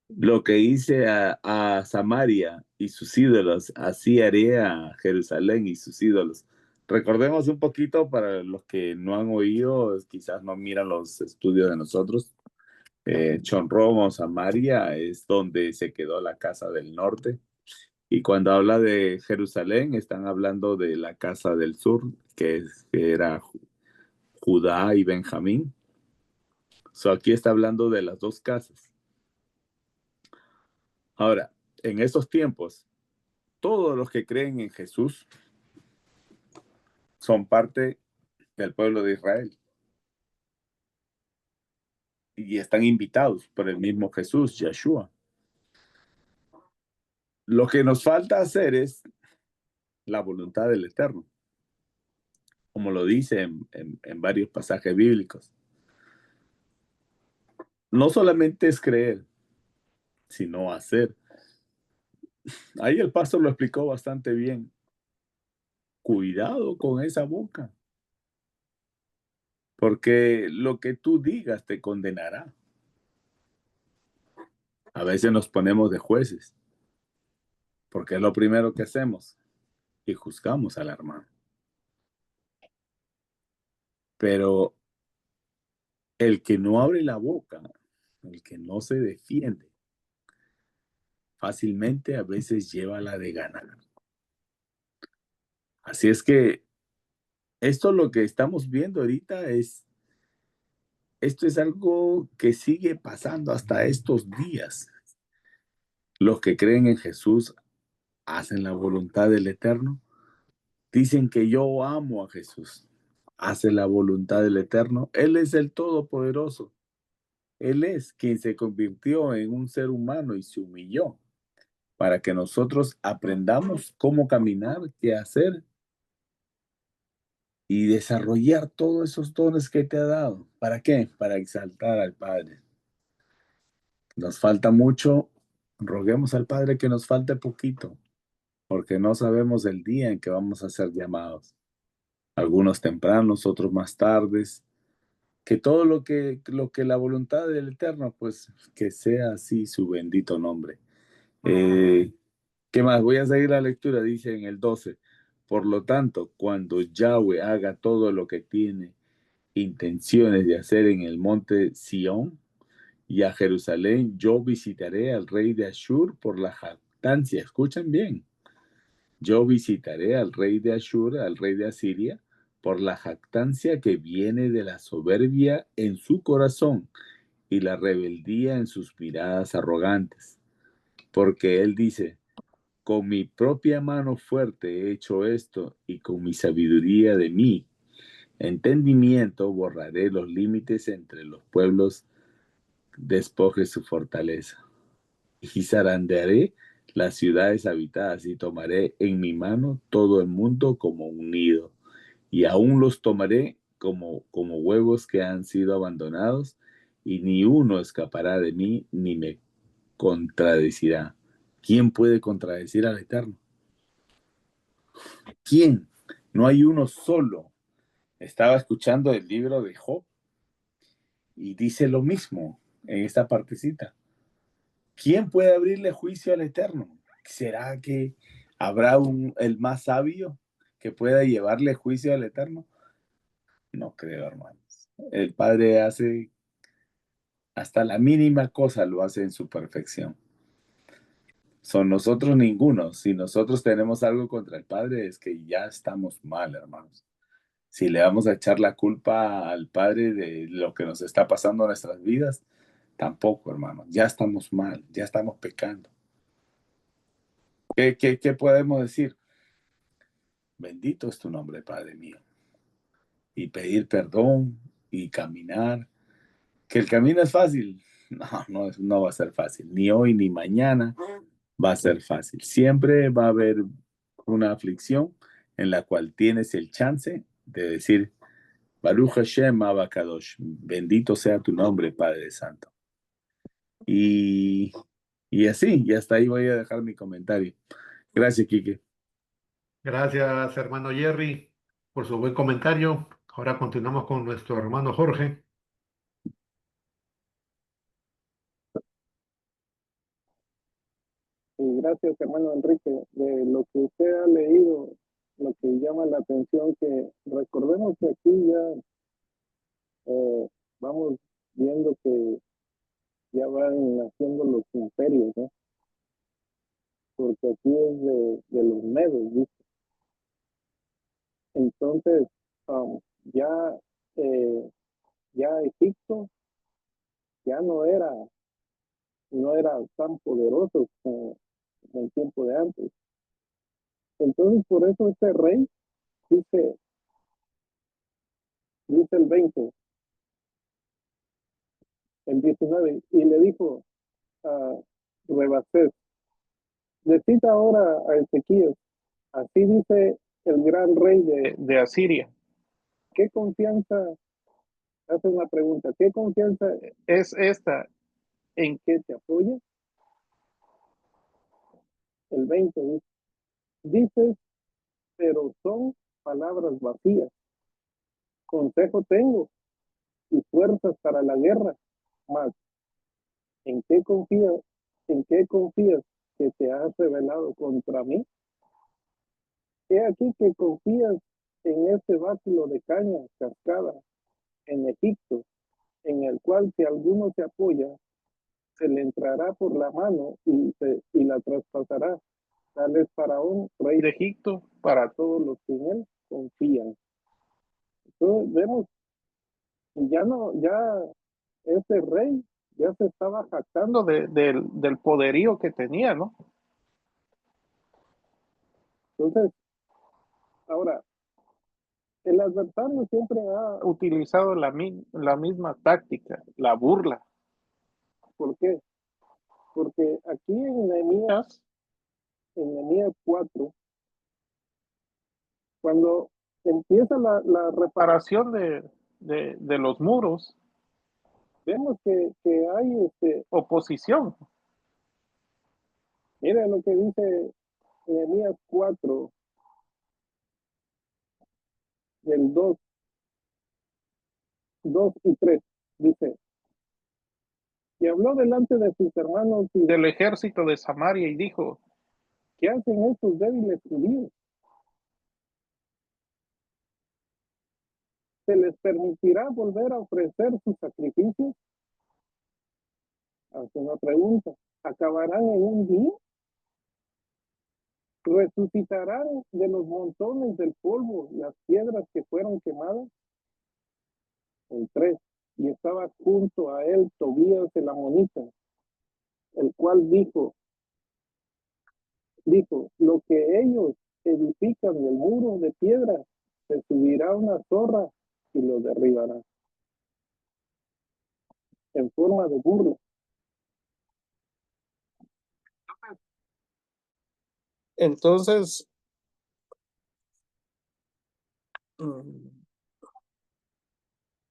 Lo que hice a Samaria y sus ídolos, así haré a Jerusalén y sus ídolos. Recordemos un poquito para los que no han oído, quizás no miran los estudios de nosotros. Shonrón o Samaria es donde se quedó la casa del norte. Y cuando habla de Jerusalén, están hablando de la casa del sur, que era Judá y Benjamín. Aquí está hablando de las dos casas. Ahora, en estos tiempos, todos los que creen en Jesús son parte del pueblo de Israel y están invitados por el mismo Jesús, Yeshua. Lo que nos falta hacer es la voluntad del Eterno, como lo dice en varios pasajes bíblicos. No solamente es creer, sino hacer. Ahí el pastor lo explicó bastante bien. Cuidado con esa boca, porque lo que tú digas te condenará. A veces nos ponemos de jueces, porque es lo primero que hacemos y juzgamos al hermano. Pero el que no abre la boca, el que no se defiende, fácilmente a veces lleva la de ganar. Así es que esto lo que estamos viendo ahorita esto es algo que sigue pasando hasta estos días. Los que creen en Jesús hacen la voluntad del Eterno. Dicen que yo amo a Jesús. Hace la voluntad del Eterno. Él es el Todopoderoso. Él es quien se convirtió en un ser humano y se humilló para que nosotros aprendamos cómo caminar, qué hacer y desarrollar todos esos dones que te ha dado. ¿Para qué? Para exaltar al Padre. Nos falta mucho Roguemos al Padre que nos falte poquito, porque no sabemos el día en que vamos a ser llamados. Algunos tempranos, otros más tardes. Que todo lo que la voluntad del Eterno, pues que sea así su bendito nombre. ¿Qué más? Voy a seguir la lectura, dice en el 12. Por lo tanto, cuando Yahweh haga todo lo que tiene intenciones de hacer en el monte Sión y a Jerusalén, yo visitaré al rey de Ashur por la jactancia. Escuchen bien. Yo visitaré al rey de Ashur, al rey de Asiria, por la jactancia que viene de la soberbia en su corazón y la rebeldía en sus miradas arrogantes. Porque él dice, con mi propia mano fuerte he hecho esto y con mi sabiduría de mi entendimiento borraré los límites entre los pueblos, despoje su fortaleza. Y zarandearé las ciudades habitadas y tomaré en mi mano todo el mundo como un nido. Y aún los tomaré como huevos que han sido abandonados, y ni uno escapará de mí ni me contradecirá. ¿Quién puede contradecir al Eterno? ¿Quién? No hay uno solo. Estaba escuchando el libro de Job y dice lo mismo en esta partecita. ¿Quién puede abrirle juicio al Eterno? ¿Será que habrá el más sabio que pueda llevarle juicio al Eterno? No creo, hermanos. El Padre hace hasta la mínima cosa, lo hace en su perfección. Son nosotros ninguno. Si nosotros tenemos algo contra el Padre, es que ya estamos mal, hermanos. Si le vamos a echar la culpa al Padre de lo que nos está pasando en nuestras vidas, tampoco, hermanos. Ya estamos mal, ya estamos pecando. ¿Qué podemos decir? Bendito es tu nombre, Padre mío. Y pedir perdón y caminar. ¿Que el camino es fácil? No va a ser fácil. Ni hoy ni mañana va a ser fácil. Siempre va a haber una aflicción en la cual tienes el chance de decir, Baruch Hashem Abacadosh, bendito sea tu nombre, Padre Santo. Y así, y hasta ahí voy a dejar mi comentario. Gracias, Quique. Gracias, hermano Jerry, por su buen comentario. Ahora continuamos con nuestro hermano Jorge. Y gracias, hermano Enrique, de lo que usted ha leído, lo que llama la atención, que recordemos que aquí ya vamos viendo que ya van naciendo los imperios, ¿no? Porque aquí es de los medos, ¿viste? Entonces, um, ya, eh, ya Egipto ya no era tan poderoso como en el tiempo de antes. Entonces, por eso este rey dice, dice el 20, el 19, y le dijo a Rebasés, decid ahora a Ezequías, así dice el gran rey de Asiria, ¿qué confianza, hace una pregunta, qué confianza es esta en que te apoya? El 20 dice, pero son palabras vacías, consejo tengo y fuerzas para la guerra, mas ¿en qué confías? ¿En qué confías que te has rebelado contra mí? He aquí que confías en este báculo de caña cascada en Egipto, en el cual si alguno se apoya, se le entrará por la mano y la traspasará. Tal es Faraón, rey de Egipto, para todos los que en él confían. Entonces vemos que ya ese rey ya se estaba jactando del poderío que tenía, ¿no? Entonces, ahora, el adversario siempre ha utilizado la misma táctica, la burla. ¿Por qué? Porque aquí en Nehemías 4, cuando empieza la reparación de los muros, vemos que hay oposición. Mira lo que dice Nehemías 4, del 2 y 3. Dice, y habló delante de sus hermanos y del ejército de Samaria y dijo, ¿qué hacen estos débiles judíos? ¿Se les permitirá volver a ofrecer sus sacrificios? Hace una pregunta. ¿Acabarán en un día? ¿Resucitarán de los montones del polvo las piedras que fueron quemadas? El 3. Y estaba junto a él Tobías el amonita, el cual dijo, lo que ellos edifican del muro de piedra, se subirá una zorra y lo derribará. En forma de burla. Entonces,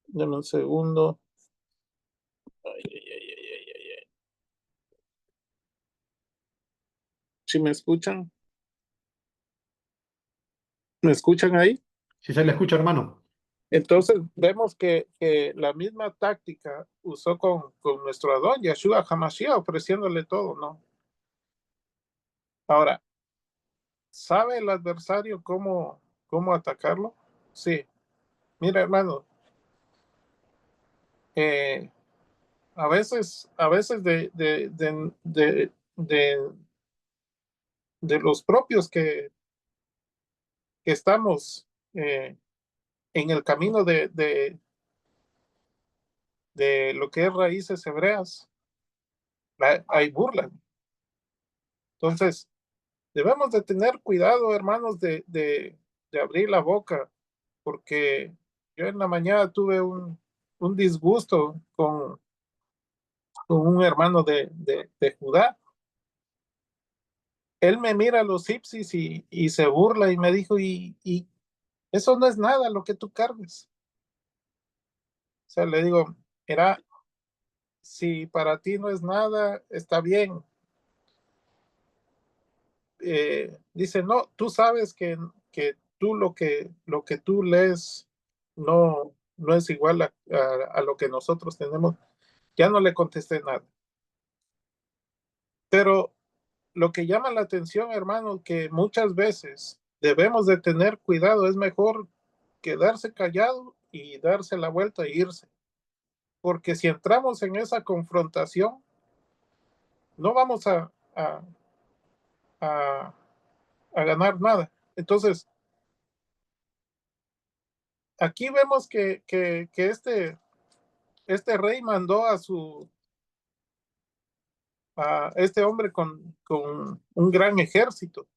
dame un segundo. Ay, ay, ay, ay, ay, ay. ¿Sí me escuchan? ¿Me escuchan ahí? Si se le escucha, hermano. Entonces vemos que la misma táctica usó con nuestro Adón, Yeshua HaMashiach, ofreciéndole todo, ¿no? Ahora, ¿sabe el adversario cómo atacarlo? Sí. Mira, hermano, a veces de los propios que estamos en el camino de lo que es raíces hebreas, hay burla. Entonces, debemos de tener cuidado, hermanos, de abrir la boca, porque yo en la mañana tuve un disgusto con un hermano de Judá. Él me mira a los ipsis y se burla y me dijo, y eso no es nada lo que tú cargas. O sea, le digo, era, si para ti no es nada, está bien. Dice, no, tú sabes que tú lo que tú lees no es igual a lo que nosotros tenemos. Ya no le contesté nada. Pero lo que llama la atención, hermano, que muchas veces debemos de tener cuidado, es mejor quedarse callado y darse la vuelta e irse. Porque si entramos en esa confrontación, no vamos a, a ganar nada. Entonces, aquí vemos que este rey mandó a este hombre con un gran ejército.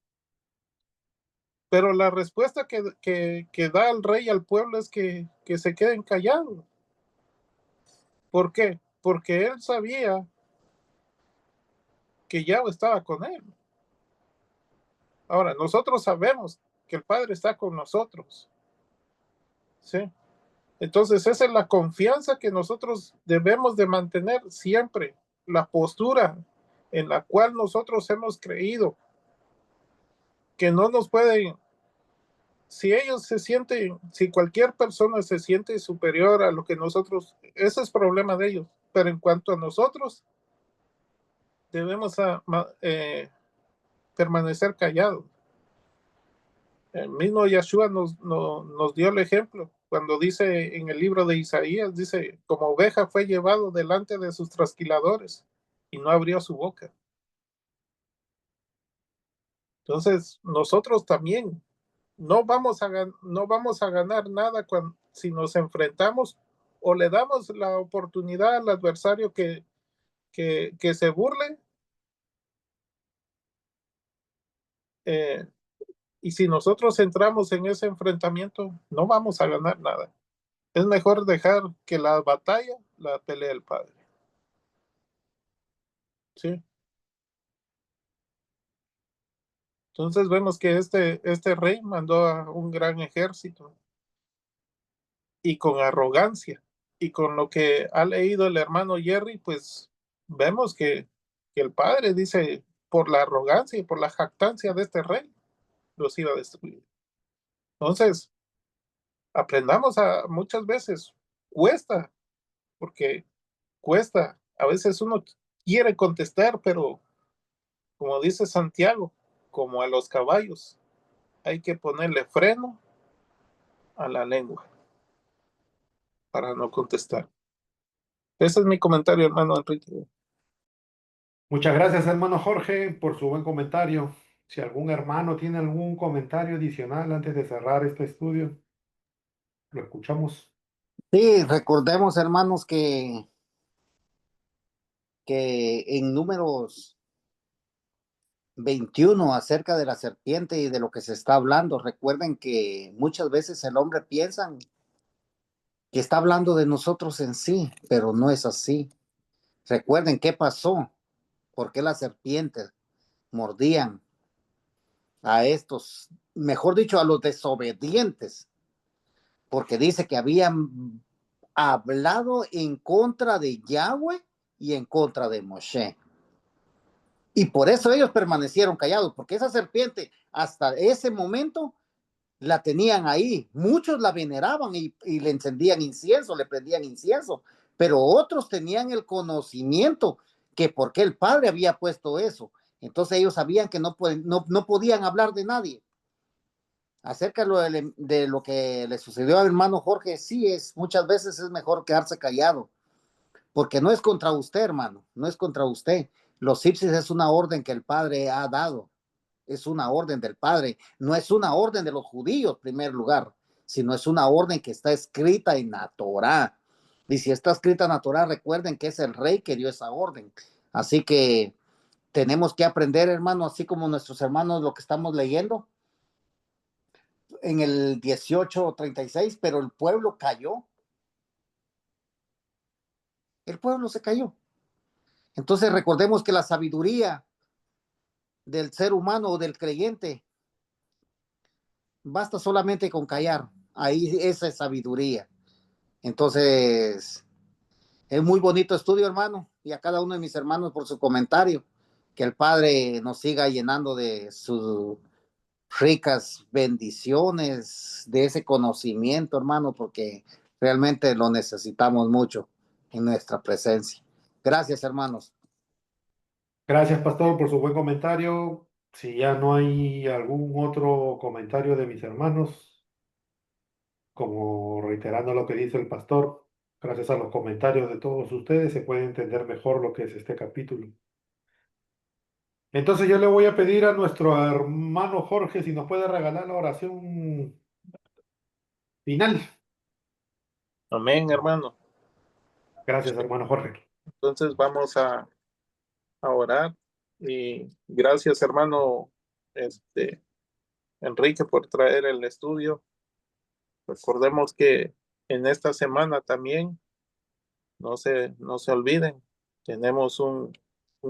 Pero la respuesta que da el rey al pueblo es que se queden callados. ¿Por qué? Porque él sabía que Yahweh estaba con él. Ahora, nosotros sabemos que el Padre está con nosotros. ¿Sí? Entonces, esa es la confianza que nosotros debemos de mantener siempre, la postura en la cual nosotros hemos creído, que no nos pueden, si ellos se sienten, si cualquier persona se siente superior a lo que nosotros, ese es problema de ellos, pero en cuanto a nosotros, debemos permanecer callados. El mismo Yeshua nos dio el ejemplo cuando dice en el libro de Isaías, dice, como oveja fue llevado delante de sus trasquiladores y no abrió su boca. Entonces, nosotros también no vamos a ganar nada si nos enfrentamos o le damos la oportunidad al adversario que se burle. eh, y si nosotros entramos en ese enfrentamiento, no vamos a ganar nada. Es mejor dejar que la batalla la pelee el Padre. ¿Sí? Entonces vemos que este rey mandó a un gran ejército y con arrogancia. Y con lo que ha leído el hermano Jerry, pues vemos que el Padre dice, por la arrogancia y por la jactancia de este rey, los iba a destruir. Entonces, aprendamos muchas veces, cuesta, porque cuesta. A veces uno quiere contestar, pero como dice Santiago, como a los caballos, hay que ponerle freno a la lengua para no contestar. Ese es mi comentario, hermano Enrique. Muchas gracias, hermano Jorge, por su buen comentario. Si algún hermano tiene algún comentario adicional antes de cerrar este estudio, lo escuchamos. Sí, recordemos, hermanos, que en Números 21 acerca de la serpiente y de lo que se está hablando, recuerden que muchas veces el hombre piensa que está hablando de nosotros en sí, pero no es así. Recuerden qué pasó, por qué las serpientes mordían a estos, mejor dicho, a los desobedientes, porque dice que habían hablado en contra de Yahweh y en contra de Moshe. Y por eso ellos permanecieron callados, porque esa serpiente hasta ese momento la tenían ahí. Muchos la veneraban y le encendían incienso, le prendían incienso, pero otros tenían el conocimiento que por qué el Padre había puesto eso. Entonces ellos sabían que no podían hablar de nadie. Acerca de lo que le sucedió al hermano Jorge, sí, muchas veces es mejor quedarse callado, porque no es contra usted, hermano, no es contra usted. Los Ipsis es una orden que el Padre ha dado, es una orden del Padre, no es una orden de los judíos, en primer lugar, sino es una orden que está escrita en la Torá. Y si está escrita en la Torá, recuerden que es el rey que dio esa orden. Así que tenemos que aprender, hermano, así como nuestros hermanos, lo que estamos leyendo en el 18:36, pero el pueblo cayó. El pueblo se cayó. Entonces recordemos que la sabiduría del ser humano o del creyente basta solamente con callar. Ahí esa es sabiduría. Entonces, es muy bonito estudio, hermano, y a cada uno de mis hermanos por su comentario. Que el Padre nos siga llenando de sus ricas bendiciones, de ese conocimiento, hermano, porque realmente lo necesitamos mucho en nuestra presencia. Gracias, hermanos. Gracias, pastor, por su buen comentario. Si ya no hay algún otro comentario de mis hermanos, como reiterando lo que dice el pastor, gracias a los comentarios de todos ustedes se puede entender mejor lo que es este capítulo. Entonces yo le voy a pedir a nuestro hermano Jorge si nos puede regalar la oración final. Amén, hermano. Gracias, hermano Jorge. Entonces vamos a orar. Y gracias, hermano Enrique, por traer el estudio. Recordemos que en esta semana también, no se olviden, tenemos un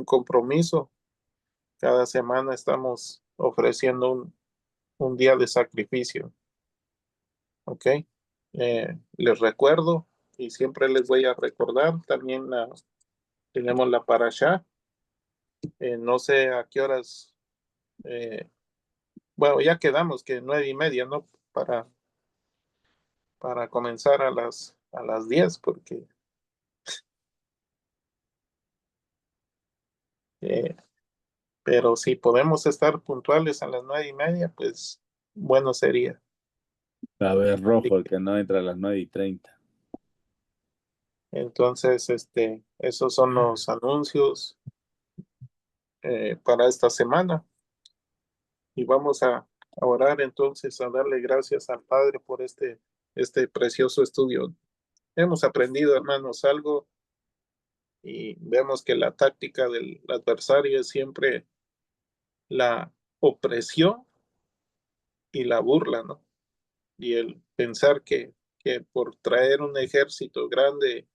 compromiso. Cada semana estamos ofreciendo un día de sacrificio. ¿Ok? Les recuerdo y siempre les voy a recordar, también tenemos la parashá. No sé a qué horas, bueno, ya quedamos que 9:30, ¿no? Para comenzar a las 10, porque pero si podemos estar puntuales a las 9:30, pues bueno sería. A ver, rojo, el que no entra a las 9:30. Entonces, esos son los anuncios para esta semana. Y vamos a orar entonces, a darle gracias al Padre por este precioso estudio. Hemos aprendido, hermanos, algo, y vemos que la táctica del adversario es siempre la opresión y la burla, ¿no? Y el pensar que por traer un ejército grande,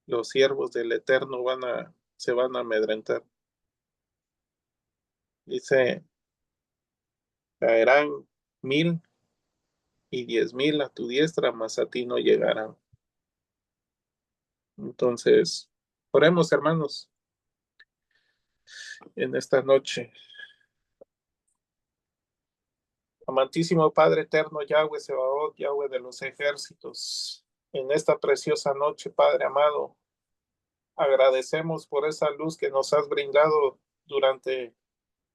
los siervos del Eterno se van a amedrentar. Dice, caerán 1,000 y 10,000 a tu diestra, mas a ti no llegarán. Entonces, oremos, hermanos. en esta noche. Amantísimo Padre eterno, Yahweh Sebaot, Yahweh de los ejércitos, en esta preciosa noche, Padre amado, agradecemos por esa luz que nos has brindado durante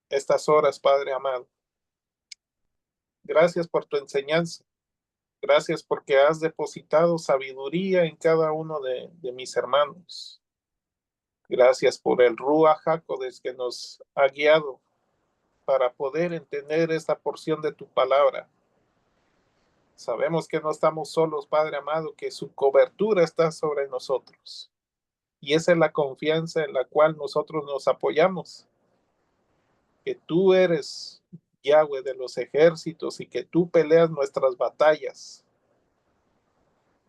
estas horas, Padre amado. Gracias por tu enseñanza. Gracias porque has depositado sabiduría en cada uno de mis hermanos. Gracias por el Ruach HaKodesh que nos ha guiado para poder entender esta porción de tu palabra. Sabemos que no estamos solos, Padre amado, que su cobertura está sobre nosotros. Y esa es la confianza en la cual nosotros nos apoyamos. Que tú eres Yahweh de los ejércitos y que tú peleas nuestras batallas.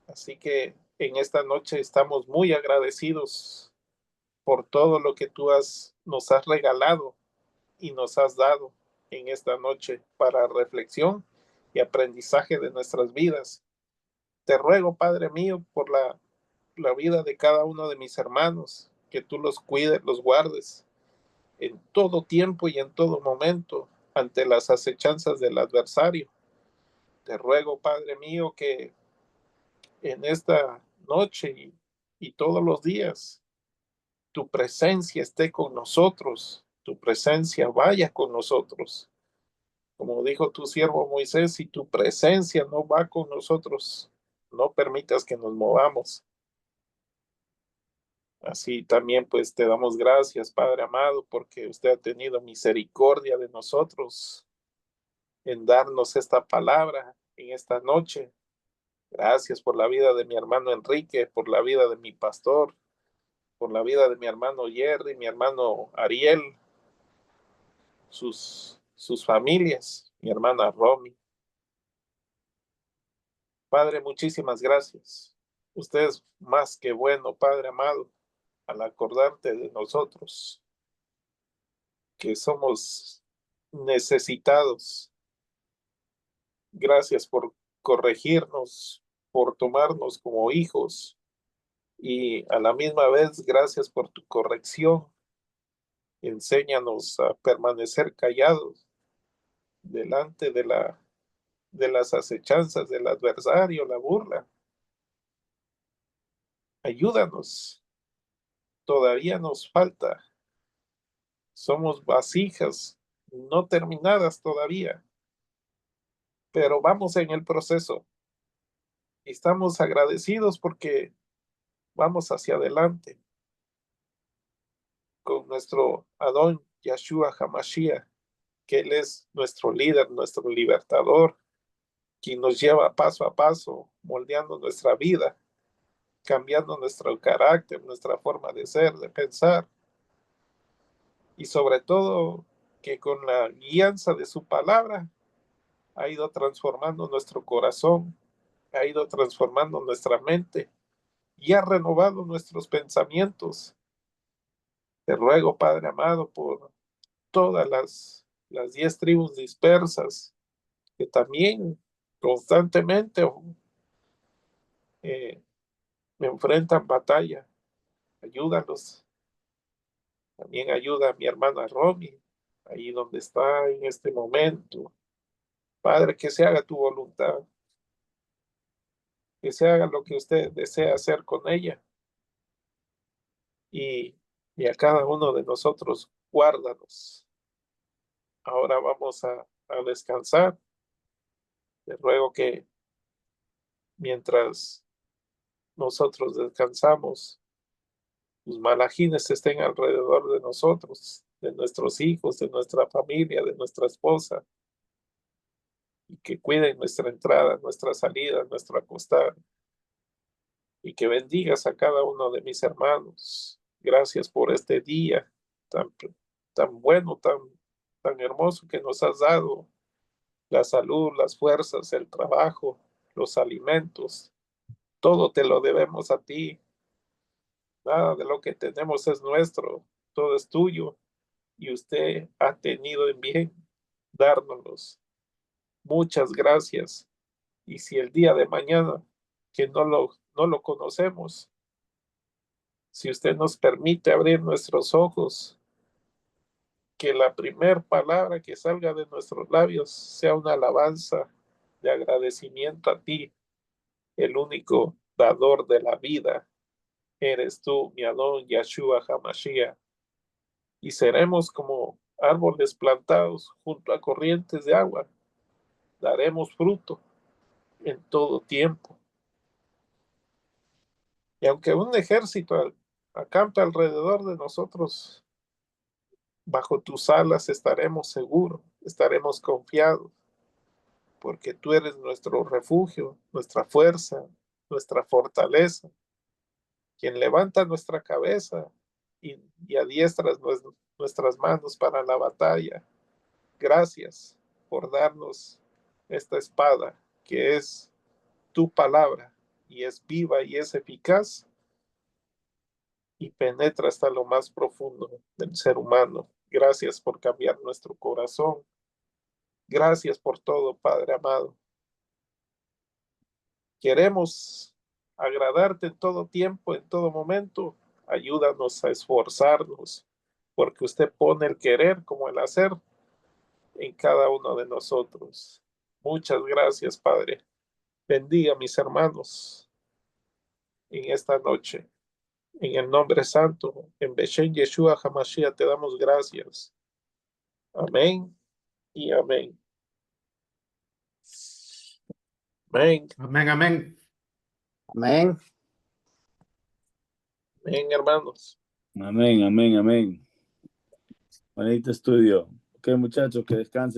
Así que en esta noche estamos muy agradecidos por todo lo que tú nos has regalado y nos has dado en esta noche para reflexión y aprendizaje de nuestras vidas. Te ruego, Padre mío, por la vida de cada uno de mis hermanos, que tú los cuides, los guardes en todo tiempo y en todo momento ante las acechanzas del adversario. Te ruego, Padre mío, que en esta noche y todos los días tu presencia esté con nosotros, tu presencia vaya con nosotros. Como dijo tu siervo Moisés, si tu presencia no va con nosotros, no permitas que nos movamos. Así también pues te damos gracias, Padre amado, porque usted ha tenido misericordia de nosotros en darnos esta palabra en esta noche. Gracias por la vida de mi hermano Enrique, por la vida de mi pastor, por la vida de mi hermano Jerry, mi hermano Ariel, sus familias, mi hermana Romy. Padre, muchísimas gracias. Usted es más que bueno, Padre amado, al acordarte de nosotros, que somos necesitados. Gracias por corregirnos, por tomarnos como hijos y a la misma vez gracias por tu corrección. Enséñanos a permanecer callados delante de las acechanzas del adversario, la burla. Ayúdanos. Todavía nos falta. Somos vasijas no terminadas todavía, pero vamos en el proceso. Estamos agradecidos porque vamos hacia adelante con nuestro Adón Yahshua Hamashiach, que Él es nuestro líder, nuestro libertador, quien nos lleva paso a paso, moldeando nuestra vida, cambiando nuestro carácter, nuestra forma de ser, de pensar, y sobre todo que con la guianza de su palabra ha ido transformando nuestro corazón, ha ido transformando nuestra mente y ha renovado nuestros pensamientos. Te ruego, Padre amado, por todas las 10 tribus dispersas que también constantemente eh, me enfrentan batalla. Ayúdalos. También ayuda a mi hermana Romy, ahí donde está en este momento. Padre, que se haga tu voluntad, que se haga lo que usted desea hacer con ella. Y, y a cada uno de nosotros, guárdanos. Ahora vamos a descansar. Te ruego que mientras nosotros descansamos, tus malajines estén alrededor de nosotros, de nuestros hijos, de nuestra familia, de nuestra esposa, y que cuiden nuestra entrada, nuestra salida, nuestro acostar, y que bendigas a cada uno de mis hermanos. Gracias por este día tan, tan bueno, tan hermoso que nos has dado, la salud, las fuerzas, el trabajo, los alimentos. Todo te lo debemos a ti. Nada de lo que tenemos es nuestro, todo es tuyo y usted ha tenido en bien dárnoslos. Muchas gracias. Y si el día de mañana que no lo conocemos, si usted nos permite abrir nuestros ojos, que la primer palabra que salga de nuestros labios sea una alabanza de agradecimiento a ti, el único dador de la vida. Eres tú, mi Adón, Yeshua HaMashiach, y seremos como árboles plantados junto a corrientes de agua. Daremos fruto en todo tiempo. Y aunque un ejército acampe alrededor de nosotros, bajo tus alas estaremos seguros, estaremos confiados, porque tú eres nuestro refugio, nuestra fuerza, nuestra fortaleza, quien levanta nuestra cabeza y adiestras nuestras manos para la batalla. Gracias por darnos esta espada que es tu palabra y es viva y es eficaz y penetra hasta lo más profundo del ser humano. Gracias por cambiar nuestro corazón. Gracias por todo, Padre amado. Queremos agradarte en todo tiempo, en todo momento. Ayúdanos a esforzarnos, porque usted pone el querer como el hacer en cada uno de nosotros. Muchas gracias, Padre. Bendiga a mis hermanos en esta noche. En el nombre santo, en Beshen Yeshua HaMashiach, te damos gracias. Amén y amén. Amén. Amén, amén. Amén. Amén, hermanos. Amén, amén, amén. Bonito estudio. Ok, muchachos, que descansen.